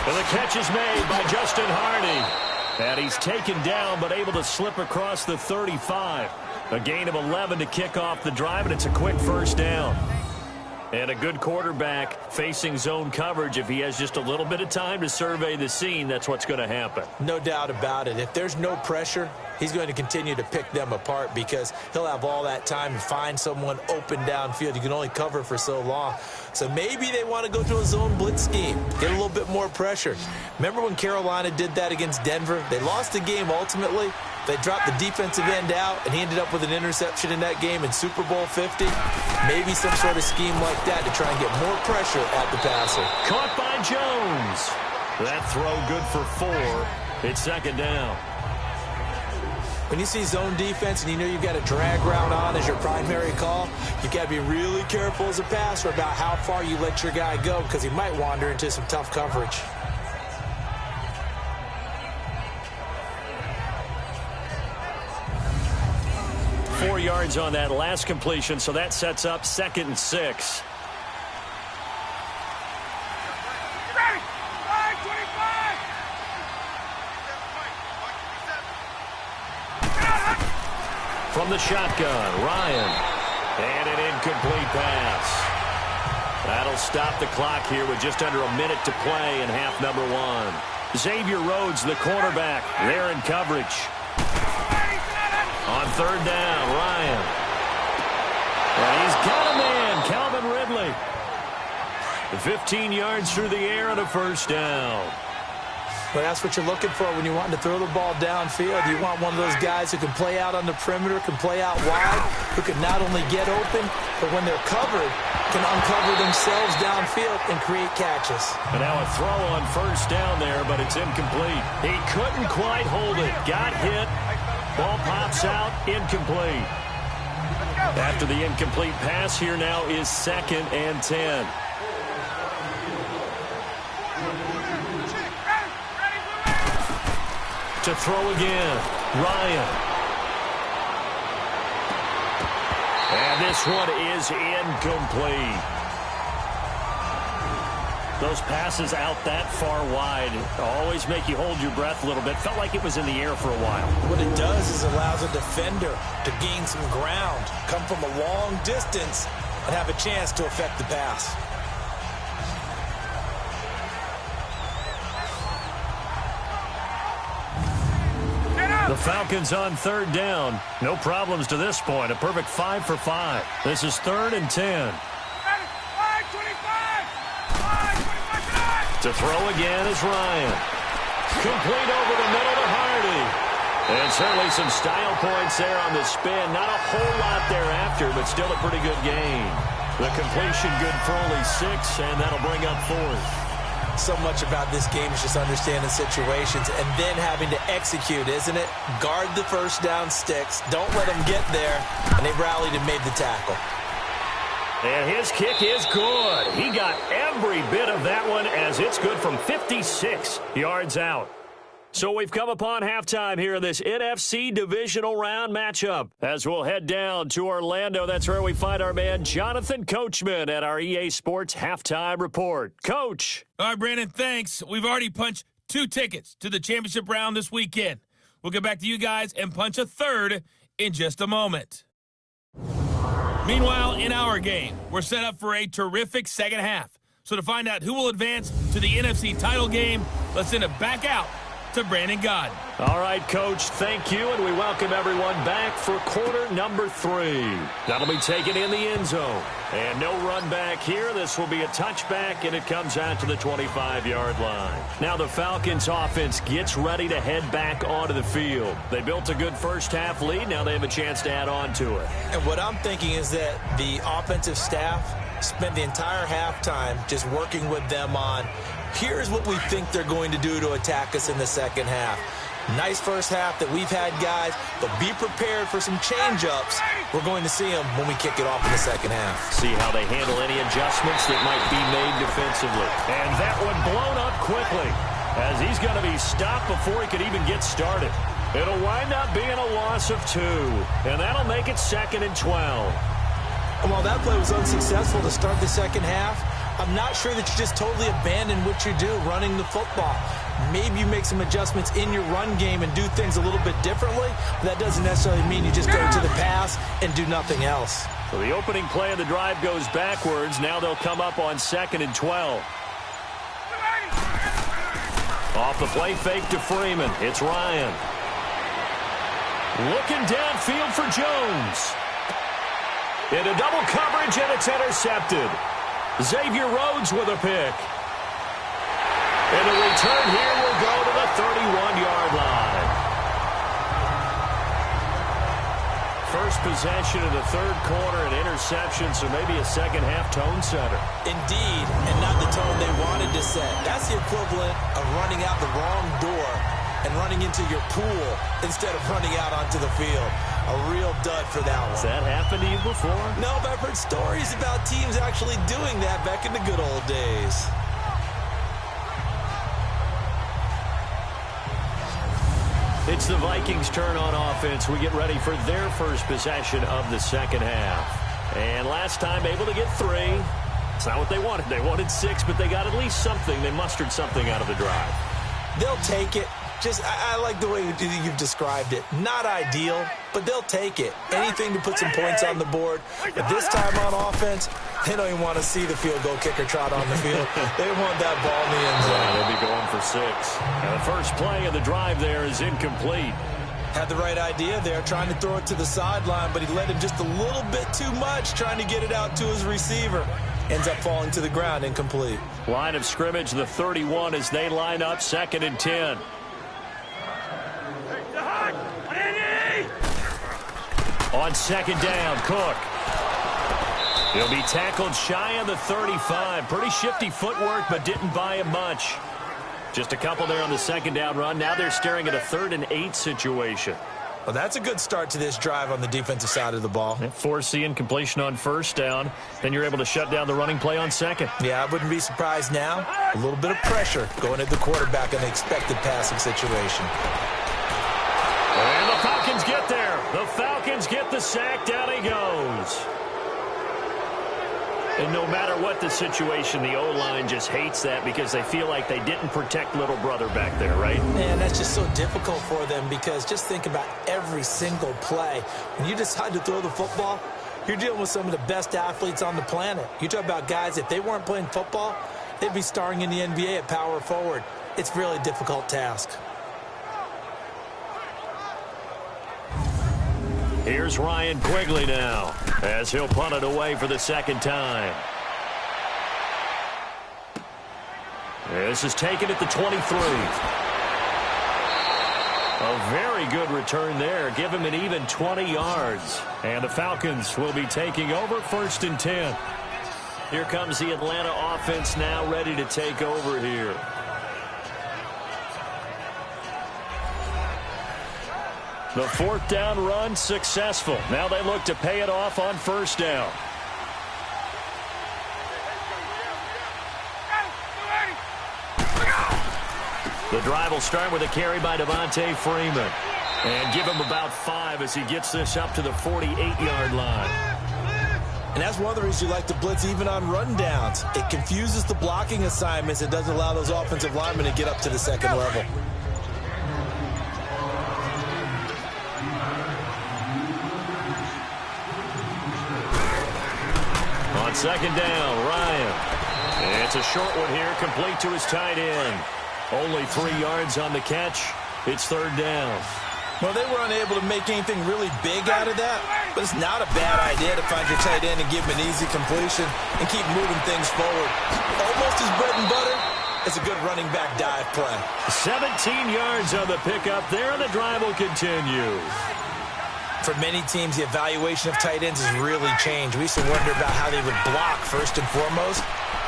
And the catch is made by Justin Hardy. And he's taken down but able to slip across the 35. A gain of 11 to kick off the drive, and it's a quick 1st down. And a good quarterback facing zone coverage. If he has just a little bit of time to survey the scene, that's what's going to happen. No doubt about it. If there's no pressure, he's going to continue to pick them apart because he'll have all that time to find someone open downfield. You can only cover for so long. So maybe they want to go to a zone blitz scheme, get a little bit more pressure. Remember when Carolina did that against Denver? They lost the game ultimately. They dropped the defensive end out, and he ended up with an interception in that game in Super Bowl 50. Maybe some sort of scheme like that to try and get more pressure at the passer. Caught by Jones. That throw good for 4. It's second down. When you see zone defense and you know you've got a drag route on as your primary call, you've got to be really careful as a passer about how far you let your guy go because he might wander into some tough coverage. Four yards on that last completion, so that sets up 2nd and 6. From the shotgun, Ryan. And an incomplete pass. That'll stop the clock here with just under a minute to play in half number 1. Xavier Rhodes, the cornerback, there in coverage. On 3rd down, Ryan. And he's got a man, Calvin Ridley. 15 yards through the air and a 1st down. But that's what you're looking for when you want to throw the ball downfield. You want one of those guys who can play out on the perimeter, can play out wide, who can not only get open, but when they're covered, can uncover themselves downfield and create catches. And now a throw on 1st down there, but it's incomplete. He couldn't quite hold it. Got hit. Ball pops out, incomplete. After the incomplete pass, here now is 2nd and 10. To throw again, Ryan. And this one is incomplete. Those passes out that far wide always make you hold your breath a little bit. Felt like it was in the air for a while. What it does is allows a defender to gain some ground, come from a long distance, and have a chance to affect the pass. The Falcons on 3rd down. No problems to this point. A perfect 5 for 5. This is 3rd and 10. To throw again is Ryan. Complete over the middle to Hardy. And certainly some style points there on the spin. Not a whole lot thereafter, but still a pretty good gain. The completion good for only 6, and that'll bring up 4th. So much about this game is just understanding situations and then having to execute, isn't it? Guard the 1st down sticks. Don't let them get there. And they rallied and made the tackle. And his kick is good. He got every bit of that one as it's good from 56 yards out. So we've come upon halftime here in this NFC Divisional Round matchup. As we'll head down to Orlando, that's where we find our man Jonathan Coachman at our EA Sports Halftime Report. Coach. All right, Brandon, thanks. We've already punched 2 tickets to the championship round this weekend. We'll get back to you guys and punch a 3rd in just a moment. Meanwhile, in our game, we're set up for a terrific second half. So to find out who will advance to the NFC title game, let's send it back out to Brandon Gaudin. All right, Coach, thank you, and we welcome everyone back for quarter number 3. That'll be taken in the end zone. And no run back here. This will be a touchback, and it comes out to the 25-yard line. Now the Falcons offense gets ready to head back onto the field. They built a good first-half lead. Now they have a chance to add on to it. And what I'm thinking is that the offensive staff spent the entire halftime just working with them on here's what we think they're going to do to attack us in the second half. Nice first half that we've had, guys, but be prepared for some change-ups. We're going to see them when we kick it off in the second half. See how they handle any adjustments that might be made defensively. And that one blown up quickly as he's going to be stopped before he could even get started. It'll wind up being a loss of 2, and that'll make it 2nd and 12. And while that play was unsuccessful to start the second half, I'm not sure that you just totally abandon what you do running the football. Maybe you make some adjustments in your run game and do things a little bit differently, but that doesn't necessarily mean you just go to the pass and do nothing else. So the opening play of the drive goes backwards. Now they'll come up on 2nd and 12. Off the play fake to Freeman. It's Ryan. Looking downfield for Jones. Into double coverage, and it's intercepted. Xavier Rhodes with a pick. And the return here will go to the 31-yard line. First possession of the third quarter, an interception, so maybe a second-half tone setter. Indeed, and not the tone they wanted to set. That's the equivalent of running out the wrong door and running into your pool instead of running out onto the field. A real dud for that one. Has that happened to you before? No, but I've heard stories about teams actually doing that back in the good old days. It's the Vikings' turn on offense. We get ready for their first possession of the second half. And last time able to get 3. It's not what they wanted. They wanted 6, but they got at least something. They mustered something out of the drive. They'll take it. I like the way you've described it. Not ideal, but they'll take it. Anything to put some points on the board. But this time on offense, they don't even want to see the field goal kicker trot on the field. They want that ball in the end zone. Yeah, they'll be going for 6. And the first play of the drive there is incomplete. Had the right idea there, trying to throw it to the sideline, but he let him just a little bit too much, trying to get it out to his receiver. Ends up falling to the ground, incomplete. Line of scrimmage, the 31, as they line up, 2nd and 10. On 2nd down, Cook. He'll be tackled shy of the 35. Pretty shifty footwork, but didn't buy him much. Just a couple there on the 2nd down run. Now they're staring at a 3rd and 8 situation. Well, that's a good start to this drive on the defensive side of the ball. Force the incompletion on 1st down. Then you're able to shut down the running play on 2nd. Yeah, I wouldn't be surprised now. A little bit of pressure going at the quarterback in the expected passing situation. And the Falcons get there. The Falcons get the sack. Down he goes. And no matter what the situation, the O-line just hates that because they feel like they didn't protect little brother back there, right? Man, that's just so difficult for them because just think about every single play. When you decide to throw the football, you're dealing with some of the best athletes on the planet. You talk about guys, if they weren't playing football, they'd be starring in the NBA at power forward. It's a really difficult task. Here's Ryan Quigley now as he'll punt it away for the 2nd time. This is taken at the 23. A very good return there. Give him an even 20 yards. And the Falcons will be taking over 1st and 10. Here comes the Atlanta offense now ready to take over here. The 4th down run successful. Now they look to pay it off on 1st down. The drive will start with a carry by Devontae Freeman. And give him about 5 as he gets this up to the 48-yard line. And that's one of the reasons you like to blitz even on run downs. It confuses the blocking assignments. It doesn't allow those offensive linemen to get up to the 2nd level. On 2nd down, Ryan. It's a short one here, complete to his tight end. Only 3 yards on the catch. It's 3rd down. Well, they were unable to make anything really big out of that, but it's not a bad idea to find your tight end and give him an easy completion and keep moving things forward. Almost his bread and butter. It's a good running back dive play. 17 yards on the pickup there, and the drive will continue. For many teams, the evaluation of tight ends has really changed. We used to wonder about how they would block first and foremost.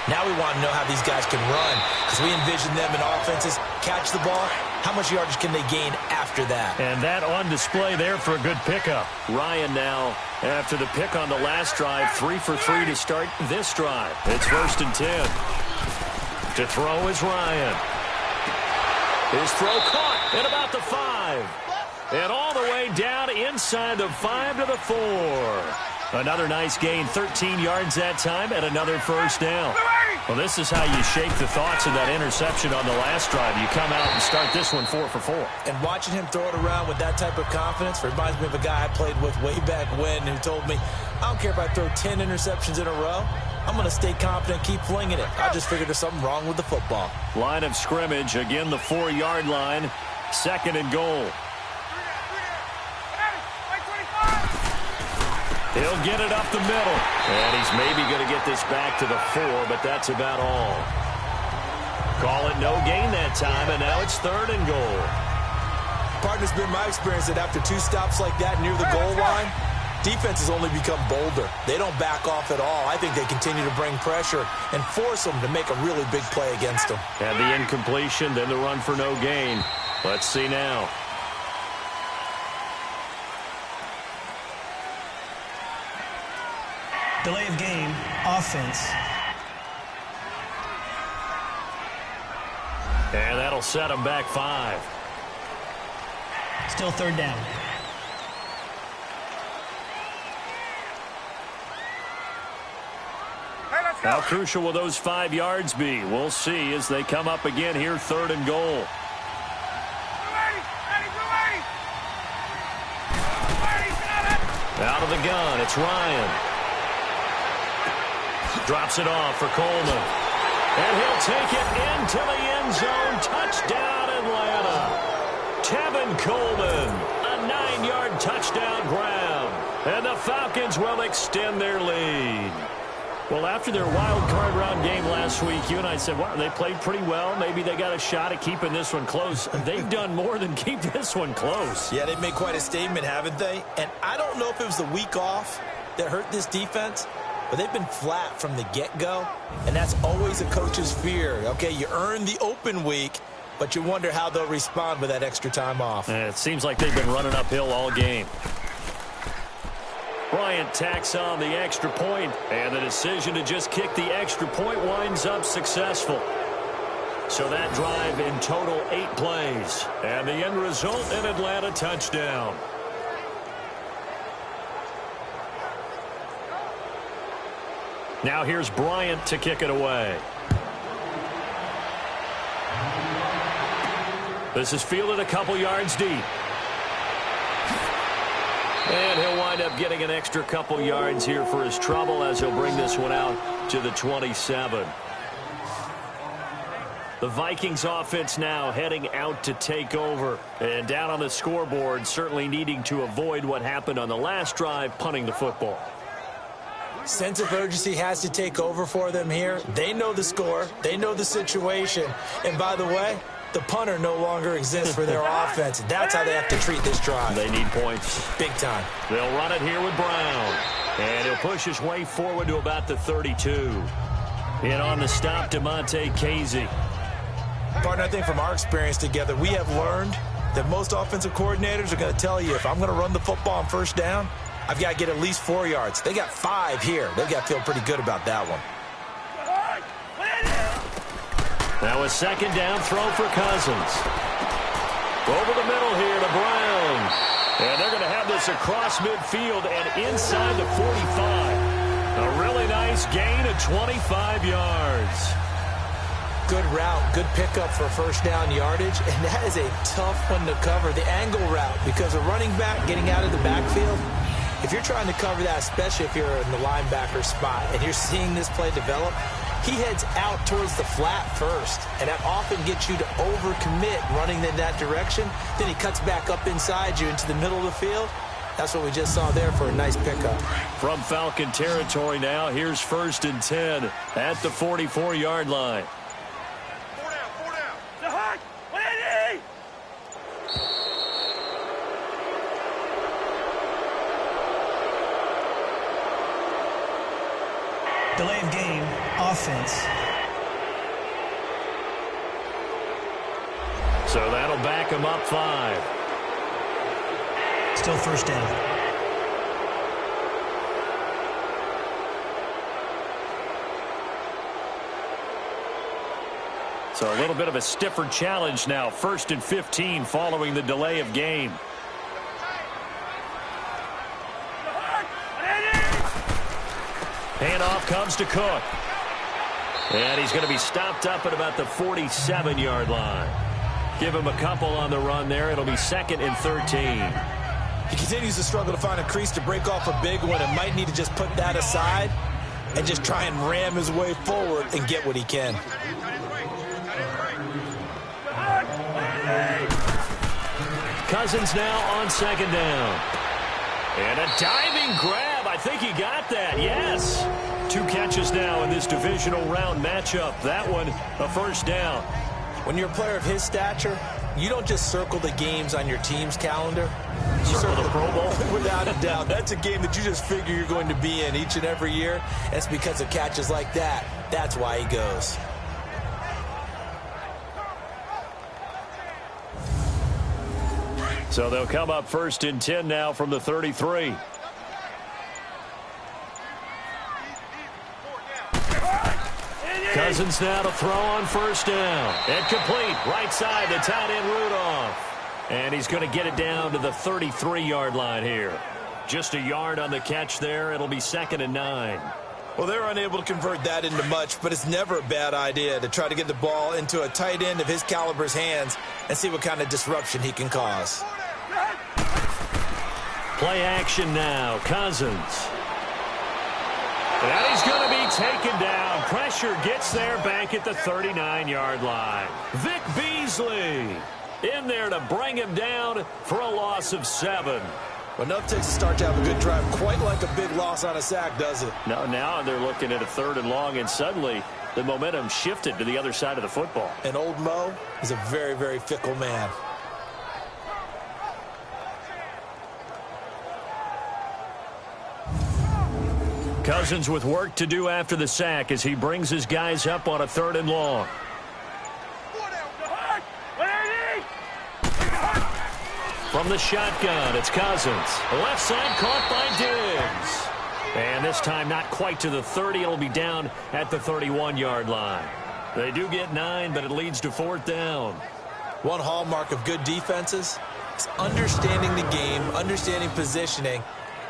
Now we want to know how these guys can run because we envision them in offenses catch the ball. How much yardage can they gain after that? And that on display there for a good pickup. Ryan now, after the pick on the last drive, 3 for 3 to start this drive. It's 1st and 10. To throw is Ryan. His throw caught at about the 5. And all the way down inside the 5 to the 4. Another nice gain, 13 yards that time, and another 1st down. Well, this is how you shake the thoughts of that interception on the last drive. You come out and start this one 4 for 4. And watching him throw it around with that type of confidence reminds me of a guy I played with way back when who told me, I don't care if I throw 10 interceptions in a row. I'm going to stay confident, keep flinging it. I just figured there's something wrong with the football. Line of scrimmage, again the 4-yard line, 2nd and goal. He'll get it up the middle. And he's maybe going to get this back to the 4, but that's about all. Call it no gain that time, and now it's 3rd and goal. Partner, it's been my experience that after 2 stops like that near the goal line, defenses only become bolder. They don't back off at all. I think they continue to bring pressure and force them to make a really big play against them. And the incompletion, then the run for no gain. Let's see now. Delay of game, offense. And that'll set them back 5. Still 3rd down. How crucial will those 5 yards be? We'll see as they come up again here, 3rd and goal. Out of the gun, it's Ryan. Drops it off for Coleman. And he'll take it into the end zone. Touchdown, Atlanta. Tevin Coleman, a 9-yard touchdown grab. And the Falcons will extend their lead. Well, after their wild card round game last week, you and I said, wow, they played pretty well. Maybe they got a shot at keeping this one close. They've done more than keep this one close. Yeah, they've made quite a statement, haven't they? And I don't know if it was the week off that hurt this defense, but they've been flat from the get-go, and that's always a coach's fear. Okay, you earn the open week, but you wonder how they'll respond with that extra time off. It seems like they've been running uphill all game. Bryant tacks on the extra point, and the decision to just kick the extra point winds up successful. So that drive in total 8 plays, and the end result, an Atlanta touchdown. Now here's Bryant to kick it away. This is fielded a couple yards deep. And he'll wind up getting an extra couple yards here for his trouble as he'll bring this one out to the 27. The Vikings offense now heading out to take over. And down on the scoreboard, certainly needing to avoid what happened on the last drive, punting the football. Sense of urgency has to take over for them here. They know the score. They know the situation. And by the way, the punter no longer exists for their offense. That's how they have to treat this drive. They need points. Big time. They'll run it here with Brown. And he'll push his way forward to about the 32. In on the stop, DeMonte Casey. Partner, I think from our experience together, we have learned that most offensive coordinators are going to tell you, if I'm going to run the football on first down, I've got to get at least 4 yards. They got 5 here. They've got to feel pretty good about that one. Now a second down throw for Cousins. Over the middle here to Brown. And they're going to have this across midfield and inside the 45. A really nice gain of 25 yards. Good route, good pickup for first down yardage, and that is a tough one to cover, the angle route, because a running back getting out of the backfield, if you're trying to cover that, especially if you're in the linebacker spot and you're seeing this play develop, he heads out towards the flat first, and that often gets you to overcommit running in that direction. Then he cuts back up inside you into the middle of the field. That's what we just saw there for a nice pickup. From Falcon territory now, here's 1st and 10 at the 44-yard line. Delay of game, offense. So that'll back him up 5. Still first down. So a little bit of a stiffer challenge now. 1st and 15 following the delay of game. Handoff comes to Cook. And he's going to be stopped up at about the 47-yard line. Give him a couple on the run there. It'll be 2nd and 13. He continues to struggle to find a crease to break off a big one and might need to just put that aside and just try and ram his way forward and get what he can. Cousins now on 2nd down. And a diving grab. I think he got that, yes. 2 catches now in this divisional round matchup. That one, a first down. When you're a player of his stature, you don't just circle the games on your team's calendar. You circle the Pro Bowl. Without a doubt. That's a game that you just figure you're going to be in each and every year. And it's because of catches like that. That's why he goes. So they'll come up 1st and 10 now from the 33. Cousins now to throw on 1st down. And complete. Right side, the tight end Rudolph. And he's going to get it down to the 33-yard line here. Just a yard on the catch there. It'll be 2nd and 9. Well, they're unable to convert that into much, but it's never a bad idea to try to get the ball into a tight end of his caliber's hands and see what kind of disruption he can cause. Play action now. Cousins. And he's going to be taken down. Pressure gets there back at the 39-yard line. Vic Beasley in there to bring him down for a loss of 7. Well, enough takes to start to have a good drive, quite like a big loss on a sack, does it? No, now they're looking at a 3rd and long, and suddenly the momentum shifted to the other side of the football. And old Mo is a very, very fickle man. Cousins with work to do after the sack as he brings his guys up on a 3rd and long. From the shotgun, it's Cousins. Left side caught by Diggs. And this time not quite to the 30. It'll be down at the 31-yard line. They do get 9, but it leads to 4th down. One hallmark of good defenses is understanding the game, understanding positioning,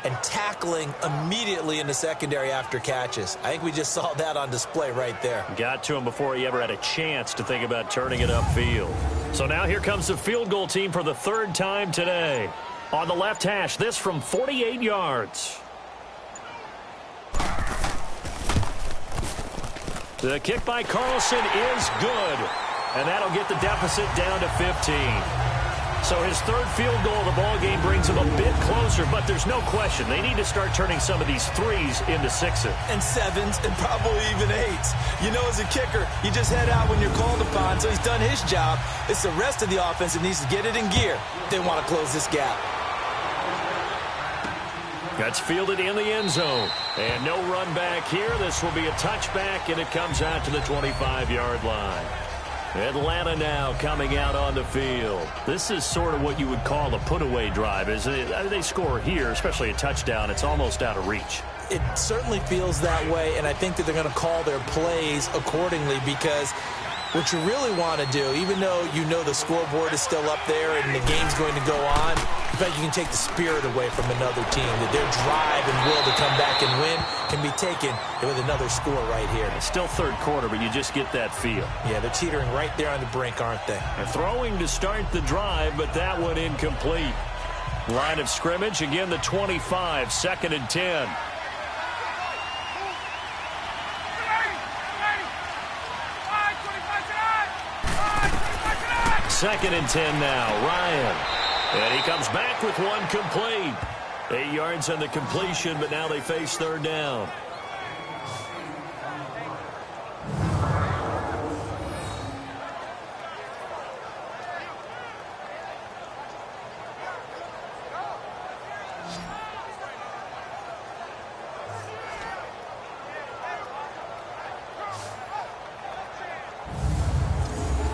and tackling immediately in the secondary after catches. I think we just saw that on display right there. Got to him before he ever had a chance to think about turning it upfield. So now here comes the field goal team for the 3rd time today. On the left hash, this from 48 yards. The kick by Carlson is good. And that'll get the deficit down to 15. So his 3rd field goal of the ball game brings him a bit closer, but there's no question they need to start turning some of these 3s into 6s. And 7s and probably even 8s. You know, as a kicker, you just head out when you're called upon, so he's done his job. It's the rest of the offense that needs to get it in gear. They want to close this gap. That's fielded in the end zone. And no run back here. This will be a touchback, and it comes out to the 25-yard line. Atlanta now coming out on the field. This is sort of what you would call a put-away drive. As they score here, especially a touchdown, it's almost out of reach. It certainly feels that way, and I think that they're going to call their plays accordingly because what you really want to do, even though you know the scoreboard is still up there and the game's going to go on, in fact, you can take the spirit away from another team, that their drive and will to come back and win can be taken with another score right here. It's still 3rd quarter, but you just get that feel. Yeah, they're teetering right there on the brink, aren't they? And throwing to start the drive, but that one incomplete. Line of scrimmage, again the 25, 2nd and 10. Second and 10 now, Ryan. And he comes back with one complete. 8 yards on the completion, but now they face 3rd down.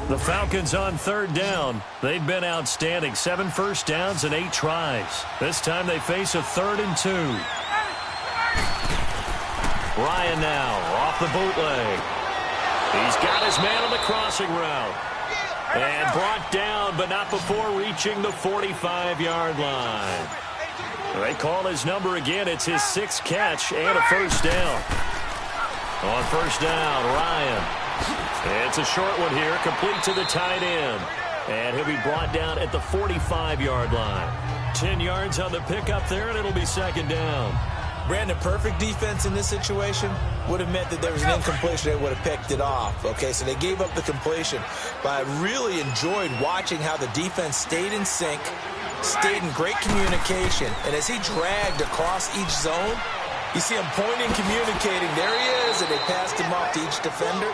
The Falcons on 3rd down. They've been outstanding. 7 first downs and 8 tries. This time they face a 3rd and 2. Ryan now off the bootleg. He's got his man on the crossing route. And brought down, but not before reaching the 45-yard line. They call his number again. It's his 6th catch and a first down. On 1st down, Ryan. It's a short one here, complete to the tight end. And he'll be brought down at the 45-yard line. 10 yards on the pickup there, and it'll be 2nd down. Brandon, perfect defense in this situation would have meant that there was an incompletion. They would have picked it off. Okay, so they gave up the completion. But I really enjoyed watching how the defense stayed in sync, stayed in great communication. And as he dragged across each zone, You see him pointing, communicating. There he is, and they passed him off to each defender.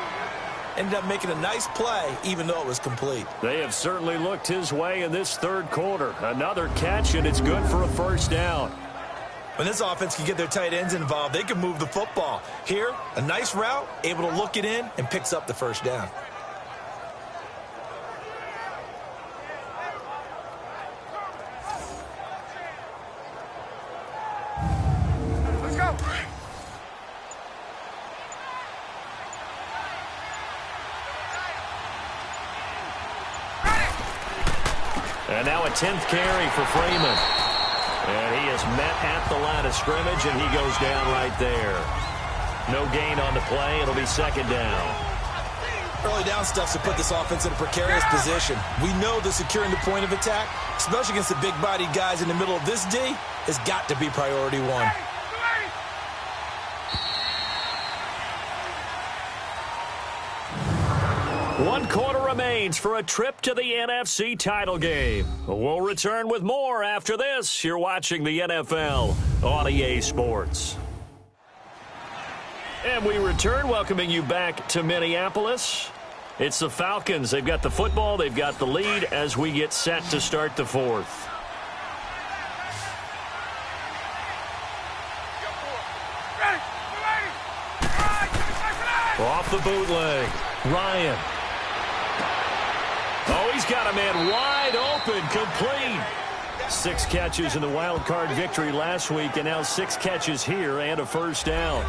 Ended up making a nice play, even though it was complete. They have certainly looked his way in this third quarter. Another catch, and it's good for a first down. When this offense can get their tight ends involved, they can move the football. Here, a nice route, able to look it in, and picks up the first down. Let's go. And now a 10th carry for Freeman. And he is met at the line of scrimmage, and he goes down right there. No gain on the play. It'll be second down. Early down stuff to put this offense in a precarious position. We know that securing the point of attack, especially against the big-bodied guys in the middle of this D, has got to be priority one. 1 quarter remains for a trip to the NFC title game. We'll return with more after this. You're watching the NFL on EA Sports. And we return, welcoming you back to Minneapolis. It's the Falcons. They've got the football. They've got the lead as we get set to start the fourth. Off the bootleg. Ryan. Oh, he's got a man wide open, complete. 6 catches in the wild card victory last week, and now 6 catches here and a first down.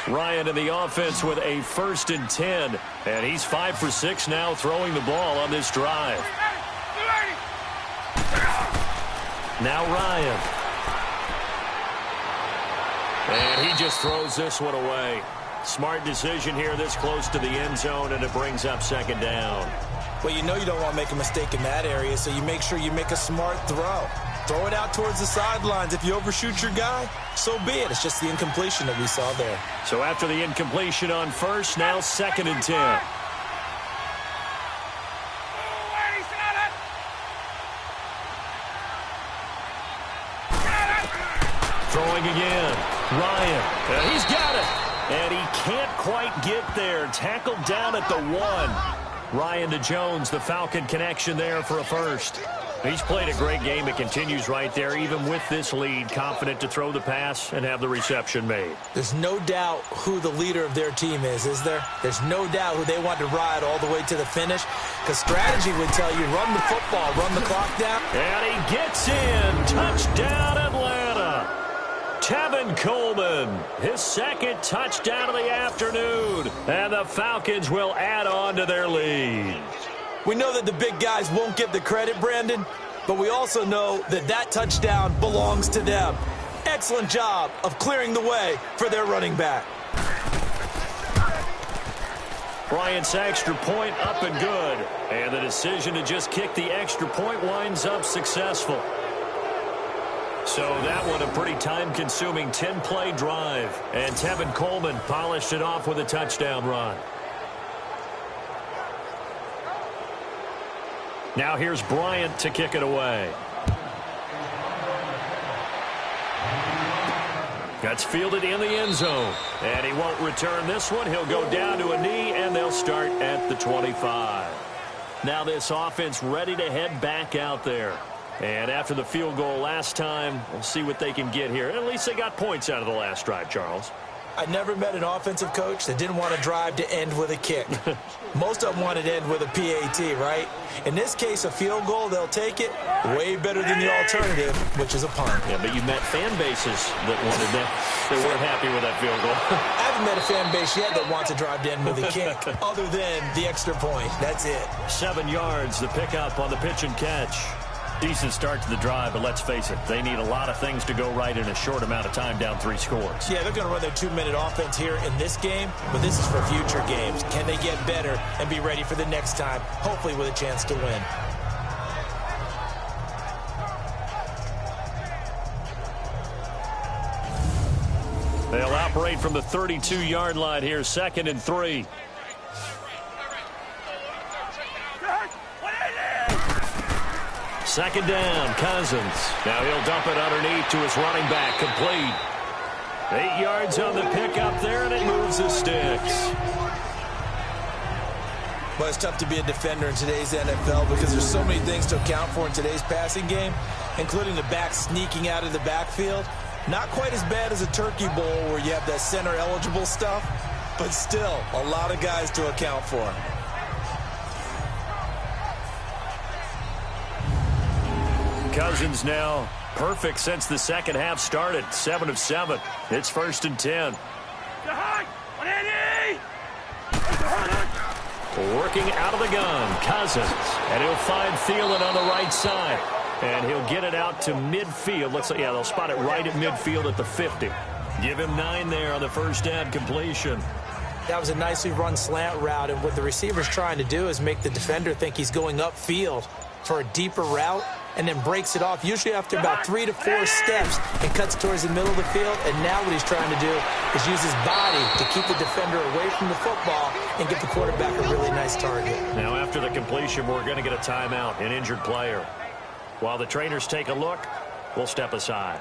Ryan in the offense with a 1st and 10, and he's 5 for 6 now throwing the ball on this drive. Now Ryan. And he just throws this one away. Smart decision here this close to the end zone, and it brings up second down. Well, you know you don't want to make a mistake in that area, so you make sure you make a smart throw. Throw it out towards the sidelines. If you overshoot your guy, so be it. It's just the incompletion that we saw there. So after the incompletion on first, now 2nd and 10. Throwing again. Ryan. He's got it. And he can't quite get there. Tackled down at the 1. Ryan to Jones, the Falcon connection there for a first. He's played a great game. It continues right there, even with this lead. Confident to throw the pass and have the reception made. There's no doubt who the leader of their team is there? There's no doubt who they want to ride all the way to the finish. Because strategy would tell you, run the football, run the clock down. And he gets in. Touchdown, Atlanta. Tevin Coleman, his 2nd touchdown of the afternoon. And the Falcons will add on to their lead. We know that the big guys won't get the credit, Brandon, but we also know that that touchdown belongs to them. Excellent job of clearing the way for their running back. Bryant's extra point up and good. And the decision to just kick the extra point winds up successful. So that one a pretty time-consuming 10-play drive. And Tevin Coleman polished it off with a touchdown run. Now here's Bryant to kick it away. That's fielded in the end zone. And he won't return this one. He'll go down to a knee, and they'll start at the 25. Now this offense ready to head back out there. And after the field goal last time, we'll see what they can get here. At least they got points out of the last drive, Charles. I never met an offensive coach that didn't want a drive to end with a kick. Most of them wanted to end with a PAT, right? In this case, a field goal, they'll take it. Way better than the alternative, which is a punt. Yeah, but you met fan bases that wanted that. They weren't happy with that field goal. I haven't met a fan base yet that wants a drive to end with a kick, other than the extra point. That's it. 7 yards, the pickup on the pitch and catch. Decent start to the drive, but let's face it, they need a lot of things to go right in a short amount of time, down 3 scores. Yeah, they're going to run their 2-minute offense here in this game, but this is for future games. Can they get better and be ready for the next time, hopefully with a chance to win? They'll operate from the 32-yard line here, 2nd and 3. Second down, Cousins. Now he'll dump it underneath to his running back, complete. 8 yards on the pickup there, and it moves the sticks. But it's tough to be a defender in today's NFL because there's so many things to account for in today's passing game, including the back sneaking out of the backfield. Not quite as bad as a turkey bowl where you have that center-eligible stuff, but still a lot of guys to account for. Cousins now perfect since the second half started. 7 of 7. It's 1st and 10. Working out of the gun, Cousins. And he'll find Thielen on the right side. And he'll get it out to midfield. Looks like, yeah, they'll spot it right at midfield at the 50. Give him 9 there on the first down completion. That was a nicely run slant route, and what the receiver's trying to do is make the defender think he's going upfield for a deeper route, and then breaks it off, usually after about 3 to 4 steps, and cuts towards the middle of the field. And now what he's trying to do is use his body to keep the defender away from the football and give the quarterback a really nice target. Now after the completion, we're going to get a timeout, an injured player. While the trainers take a look, we'll step aside.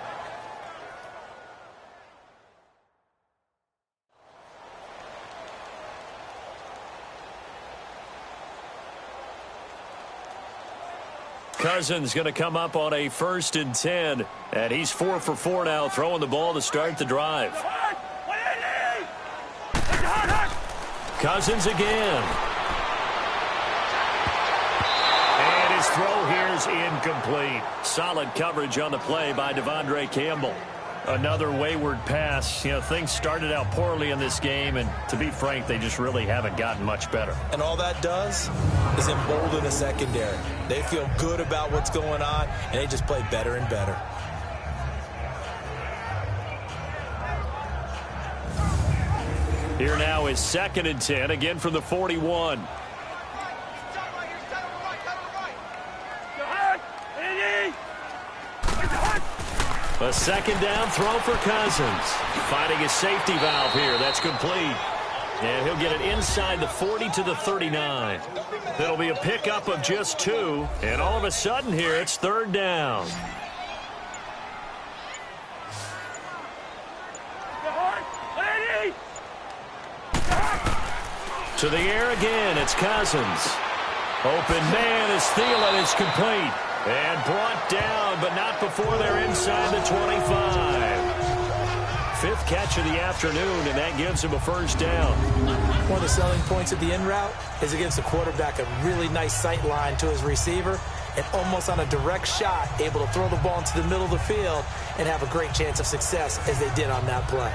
Cousins going to come up on a 1st and 10, and he's 4 for 4 now, throwing the ball to start the drive. Cousins again. And his throw here is incomplete. Solid coverage on the play by Devondre Campbell. Another wayward pass. You know, things started out poorly in this game, and to be frank, they just really haven't gotten much better. And all that does is embolden the secondary. They feel good about what's going on, and they just play better and better. Here now is 2nd and 10, again from the 41. A 2nd down throw for Cousins. Finding his safety valve here. That's complete. And he'll get it inside the 40 to the 39. That'll be a pickup of just 2. And all of a sudden here, it's 3rd down. To the air again, it's Cousins. Open man as Thielen is complete. And brought down, but not before they're inside the 25. 5th catch of the afternoon, and that gives him a 1st down. One of the selling points of the in route is it gives the quarterback a really nice sight line to his receiver, and almost on a direct shot, able to throw the ball into the middle of the field and have a great chance of success as they did on that play.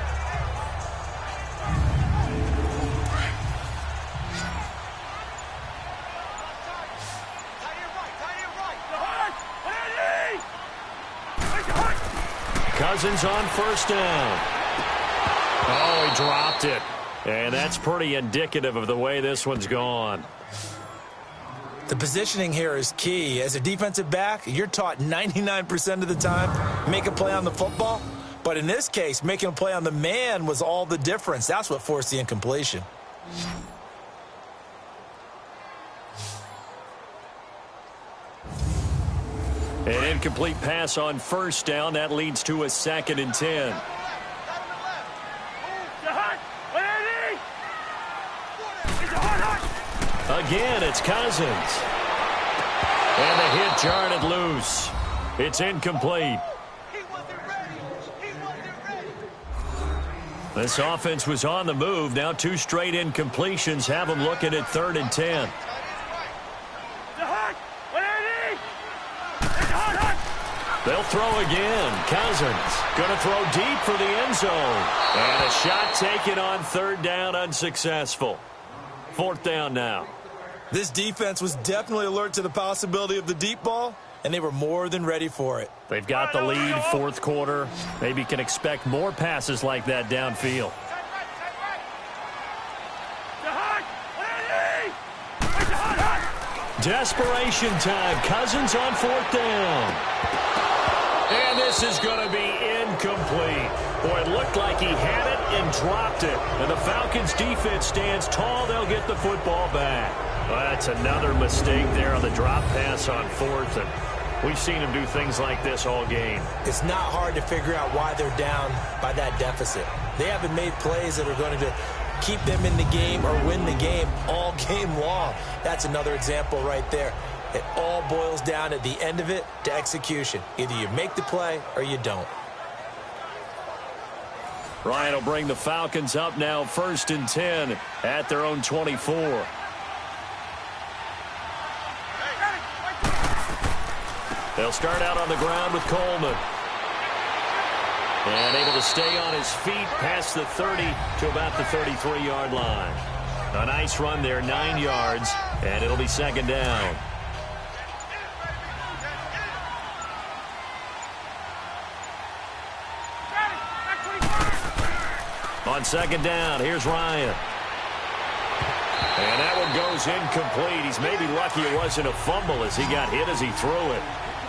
Cousins on 1st down. Oh, he dropped it. And that's pretty indicative of the way this one's gone. The positioning here is key. As a defensive back, you're taught 99% of the time, make a play on the football. But in this case, making a play on the man was all the difference. That's what forced the incompletion. An incomplete pass on 1st down. That leads to a 2nd and 10. Again, it's Cousins. And the hit jarred it loose. It's incomplete. This offense was on the move. Now 2 straight incompletions have them looking at 3rd and 10. They'll throw again. Cousins going to throw deep for the end zone. And a shot taken on 3rd down, unsuccessful. 4th down now. This defense was definitely alert to the possibility of the deep ball, and they were more than ready for it. They've got the lead, 4th quarter. Maybe can expect more passes like that downfield. Desperation time. Cousins on 4th down. And this is going to be incomplete. Boy, it looked like he had it and dropped it. And the Falcons defense stands tall. They'll get the football back. Well, that's another mistake there on the drop pass on 4th. And We've seen him do things like this all game. It's not hard to figure out why they're down by that deficit. They haven't made plays that are going to keep them in the game or win the game all game long. That's another example right there. It all boils down at the end of it to execution. Either you make the play or you don't. Ryan will bring the Falcons up now 1st and 10 at their own 24. They'll start out on the ground with Coleman. And able to stay on his feet past the 30 to about the 33-yard line. A nice run there, 9 yards, and it'll be 2nd down. On 2nd down, here's Ryan. And that one goes incomplete. He's maybe lucky it wasn't a fumble as he got hit as he threw it.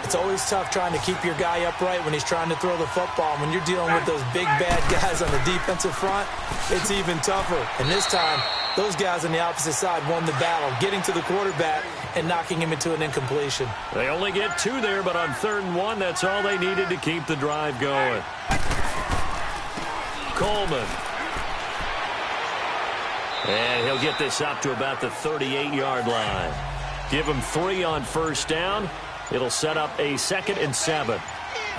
It's always tough trying to keep your guy upright when he's trying to throw the football. When you're dealing with those big, bad guys on the defensive front, it's even tougher. And this time, those guys on the opposite side won the battle, getting to the quarterback and knocking him into an incompletion. They only get 2 there, but on 3rd and 1, that's all they needed to keep the drive going. Coleman. And he'll get this up to about the 38-yard line. Give him 3 on 1st down. It'll set up a 2nd and 7.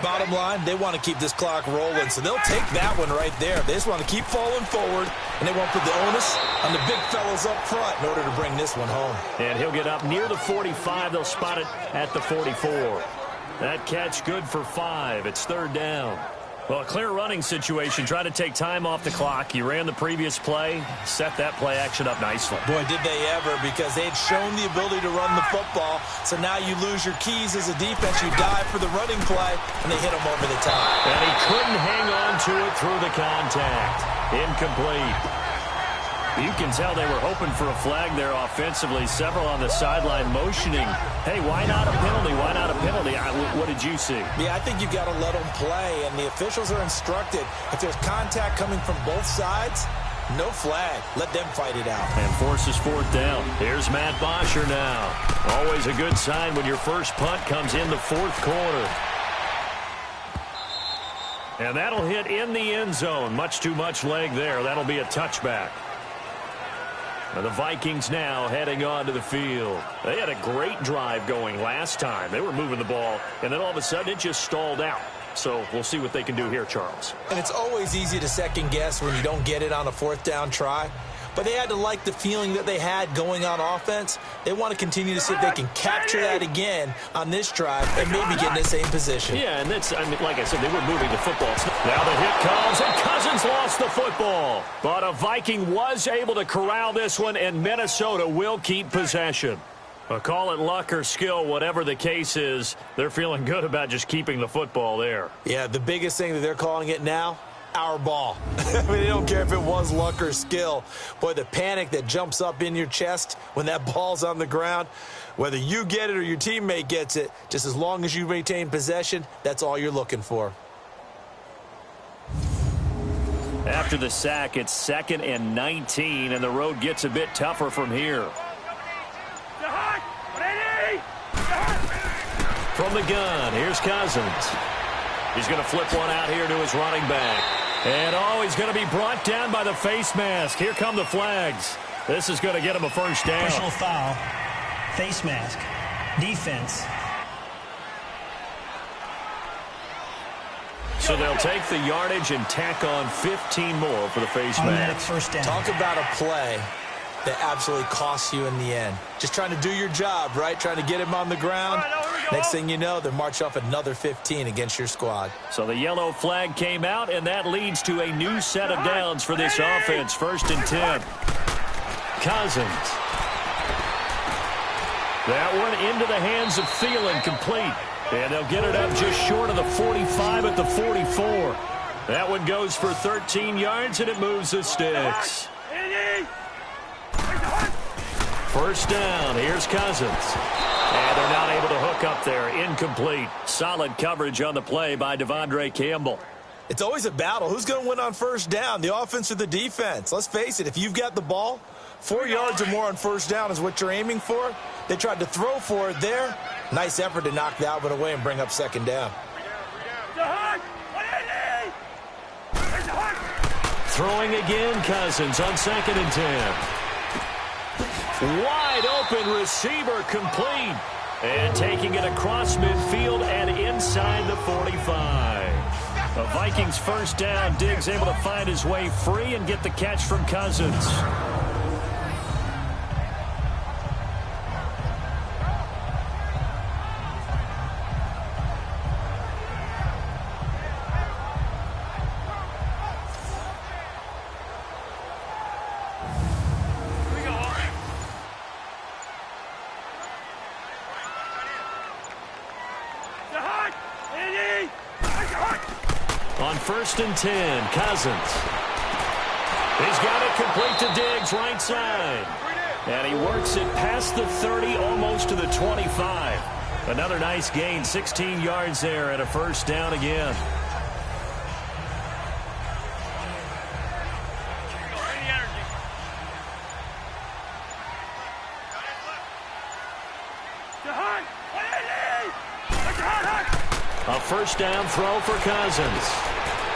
Bottom line, they want to keep this clock rolling, so they'll take that one right there. They just want to keep falling forward, and they won't put the onus on the big fellas up front in order to bring this one home. And he'll get up near the 45. They'll spot it at the 44. That catch good for 5. It's 3rd down. Well, a clear running situation. Try to take time off the clock. You ran the previous play, set that play action up nicely. Boy, did they ever, because they had shown the ability to run the football. So now you lose your keys as a defense. You dive for the running play, and they hit him over the top. And he couldn't hang on to it through the contact. Incomplete. You can tell they were hoping for a flag there offensively. Several on the sideline motioning, hey, why not a penalty? Why not a penalty? What did you see? Yeah, I think you've got to let them play, and the officials are instructed. If there's contact coming from both sides, no flag. Let them fight it out. And forces 4th down. Here's Matt Bosher now. Always a good sign when your first punt comes in the 4th quarter. And that'll hit in the end zone. Much too much leg there. That'll be a touchback. And the Vikings now heading onto the field. They had a great drive going last time. They were moving the ball, and then all of a sudden it just stalled out. So we'll see what they can do here, Charles. And it's always easy to second guess when you don't get it on a 4th down try. But they had to like the feeling that they had going on offense. They want to continue to see if they can capture that again on this drive and maybe get in the same position. Yeah, and that's, I mean, like I said, they were moving the football. Now the hit comes, and Cousins lost the football. But a Viking was able to corral this one, and Minnesota will keep possession. Call it luck or skill, whatever the case is, they're feeling good about just keeping the football there. Yeah, the biggest thing that they're calling it now, our ball. I mean, they don't care if it was luck or skill. Boy, the panic that jumps up in your chest when that ball's on the ground, whether you get it or your teammate gets it, just as long as you retain possession, that's all you're looking for. After the sack, it's 2nd and 19, and the road gets a bit tougher from here. From the gun, here's Cousins. He's going to flip one out here to his running back. And, he's going to be brought down by the face mask. Here come the flags. This is going to get him a 1st down. Personal foul, face mask, defense. So they'll take the yardage and tack on 15 more for the face Automatic mask. 1st down. Talk about a play that absolutely costs you in the end. Just trying to do your job, right? Trying to get him on the ground. Next thing you know, they're marching off another 15 against your squad. So the yellow flag came out, and that leads to a new set of downs for this offense. 1st and 10. Cousins. That one into the hands of Thielen, complete. And they'll get it up just short of the 45 at the 44. That one goes for 13 yards, and it moves the sticks. 1st down. Here's Cousins. And they're not able to hook up there. Incomplete. Solid coverage on the play by Devondre Campbell. It's always a battle. Who's going to win on 1st down, the offense or the defense? Let's face it, if you've got the ball, 4 yards or more on first down is what you're aiming for. They tried to throw for it there. Nice effort to knock that one away and bring up second down. Throwing again, Cousins on 2nd and 10. Wide open receiver complete. And taking it across midfield and inside the 45. The Vikings first down. Diggs able to find his way free and get the catch from Cousins. On 1st and 10, Cousins. He's got it complete to Diggs, right side. And he works it past the 30, almost to the 25. Another nice gain, 16 yards there and a first down again. A first down throw for Cousins.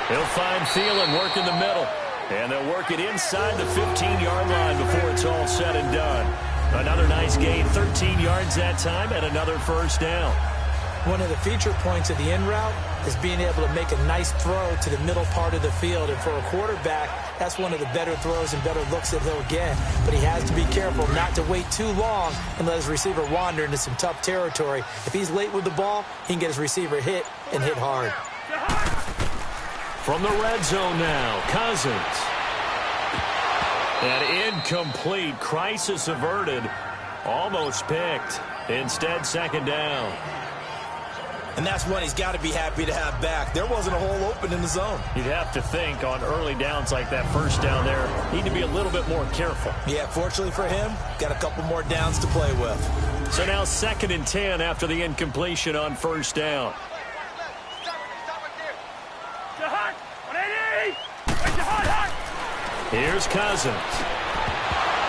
He'll find Thielen working the middle. And they'll work it inside the 15-yard line before it's all said and done. Another nice gain, 13 yards that time, and another first down. One of the feature points of the in route is being able to make a nice throw to the middle part of the field. And for a quarterback, that's one of the better throws and better looks that he'll get. But he has to be careful not to wait too long and let his receiver wander into some tough territory. If he's late with the ball, he can get his receiver hit and hit hard. From the red zone now, Cousins. An incomplete, crisis averted, almost picked. Instead, second down. And that's one he's got to be happy to have back. There wasn't a hole open in the zone. You'd have to think on early downs like that first down there, need to be a little bit more careful. Yeah, fortunately for him, got a couple more downs to play with. So now 2nd and 10 after the incompletion on first down. Here's Cousins.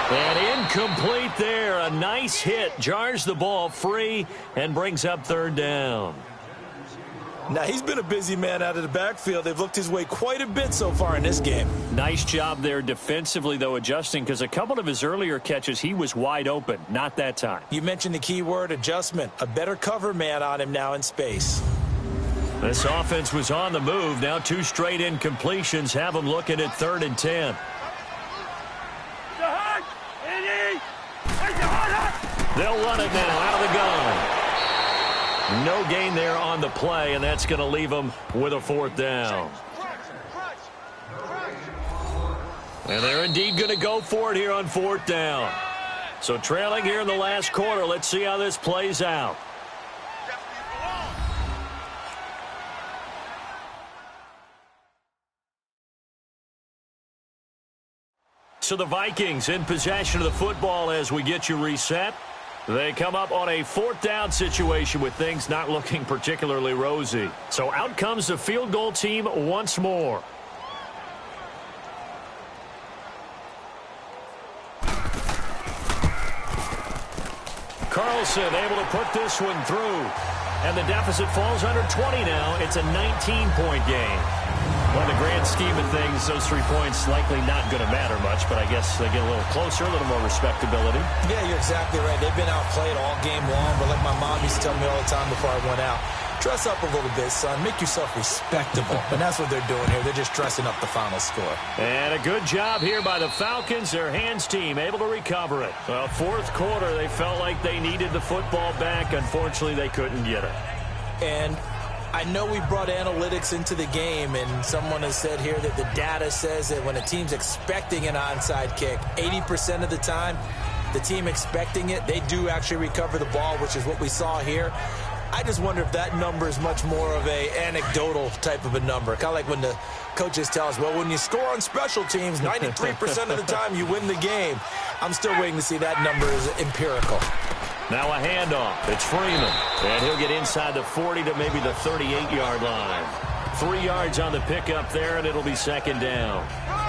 And incomplete there. A nice hit. Jars the ball free and brings up third down. Now, he's been a busy man out of the backfield. They've looked his way quite a bit so far in this game. Nice job there defensively, though, adjusting, because a couple of his earlier catches, he was wide open. Not that time. You mentioned the key word, adjustment. A better cover man on him now in space. This offense was on the move. Now 2 straight incompletions have them looking at 3rd and 10. They'll run it now out of the gun. No gain there on the play, and that's going to leave them with a 4th down. And they're indeed going to go for it here on 4th down. So trailing here in the last quarter. Let's see how this plays out. So the Vikings in possession of the football as we get you reset. They come up on a 4th down situation with things not looking particularly rosy. So out comes the field goal team once more. Carlson able to put this one through. And the deficit falls under 20 now. It's a 19-point game. Well, in the grand scheme of things, those 3 points likely not going to matter much, but I guess they get a little closer, a little more respectability. Yeah, you're exactly right. They've been outplayed all game long, but like my mom used to tell me all the time before I went out, dress up a little bit, son. Make yourself respectable. And that's what they're doing here. They're just dressing up the final score. And a good job here by the Falcons. Their hands team able to recover it. Well, 4th quarter, they felt like they needed the football back. Unfortunately, they couldn't get it. And I know we brought analytics into the game, and someone has said here that the data says that when a team's expecting an onside kick, 80% of the time, the team expecting it, they do actually recover the ball, which is what we saw here. I just wonder if that number is much more of a anecdotal type of a number. Kind of like when the coaches tell us, well, when you score on special teams, 93% of the time you win the game. I'm still waiting to see that number is empirical. Now a handoff. It's Freeman. And he'll get inside the 40 to maybe the 38-yard line. 3 yards on the pickup there, and it'll be second down.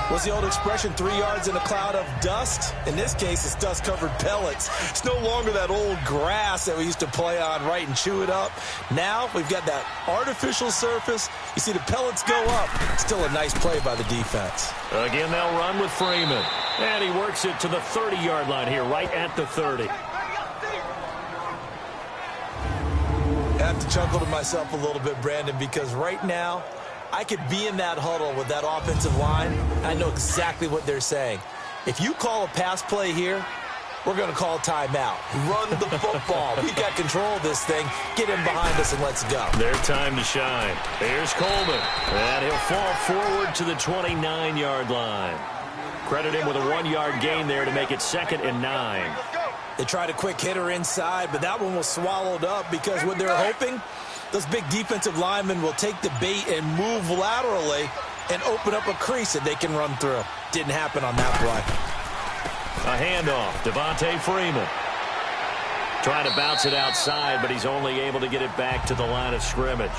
What's the old expression, 3 yards in a cloud of dust? In this case, it's dust-covered pellets. It's no longer that old grass that we used to play on, right, and chew it up. Now we've got that artificial surface. You see the pellets go up. Still a nice play by the defense. Again, they'll run with Freeman. And he works it to the 30-yard line here, right at the 30. I have to chuckle to myself a little bit, Brandon, because right now I could be in that huddle with that offensive line. I know exactly what they're saying. If you call a pass play here, we're going to call a timeout. Run the football. We've got control of this thing. Get him behind us and let's go. Their time to shine. Here's Coleman. And he'll fall forward to the 29-yard line. Credit him with a 1-yard gain there to make it 2nd and 9. They tried a quick hitter inside, but that one was swallowed up because what they're hoping, those big defensive linemen will take the bait and move laterally and open up a crease that they can run through. Didn't happen on that play. A handoff. Devontae Freeman. Trying to bounce it outside, but he's only able to get it back to the line of scrimmage.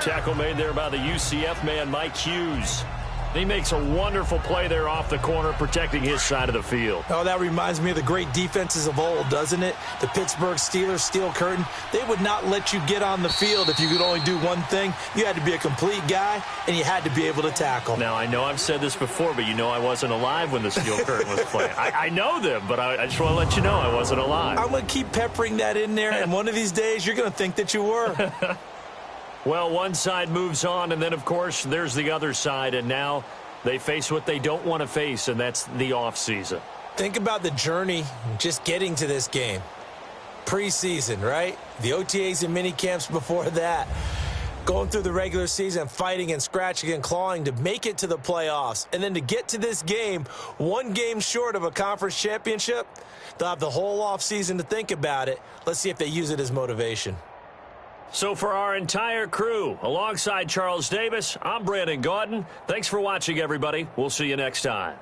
Tackle made there by the UCF man, Mike Hughes. He makes a wonderful play there off the corner, protecting his side of the field. Oh, that reminds me of the great defenses of old, doesn't it? The Pittsburgh Steelers, Steel Curtain. They would not let you get on the field if you could only do one thing. You had to be a complete guy, and you had to be able to tackle. Now, I know I've said this before, but you know I wasn't alive when the Steel Curtain was playing. I know them, but I just want to let you know I wasn't alive. I'm going to keep peppering that in there, and one of these days you're going to think that you were. Well, one side moves on, and then, of course, there's the other side, and now they face what they don't want to face, and that's the offseason. Think about the journey just getting to this game. Preseason, right? The OTAs and mini camps before that. Going through the regular season, fighting and scratching and clawing to make it to the playoffs. And then to get to this game, one game short of a conference championship, they'll have the whole offseason to think about it. Let's see if they use it as motivation. So for our entire crew, alongside Charles Davis, I'm Brandon Gaudin. Thanks for watching, everybody. We'll see you next time.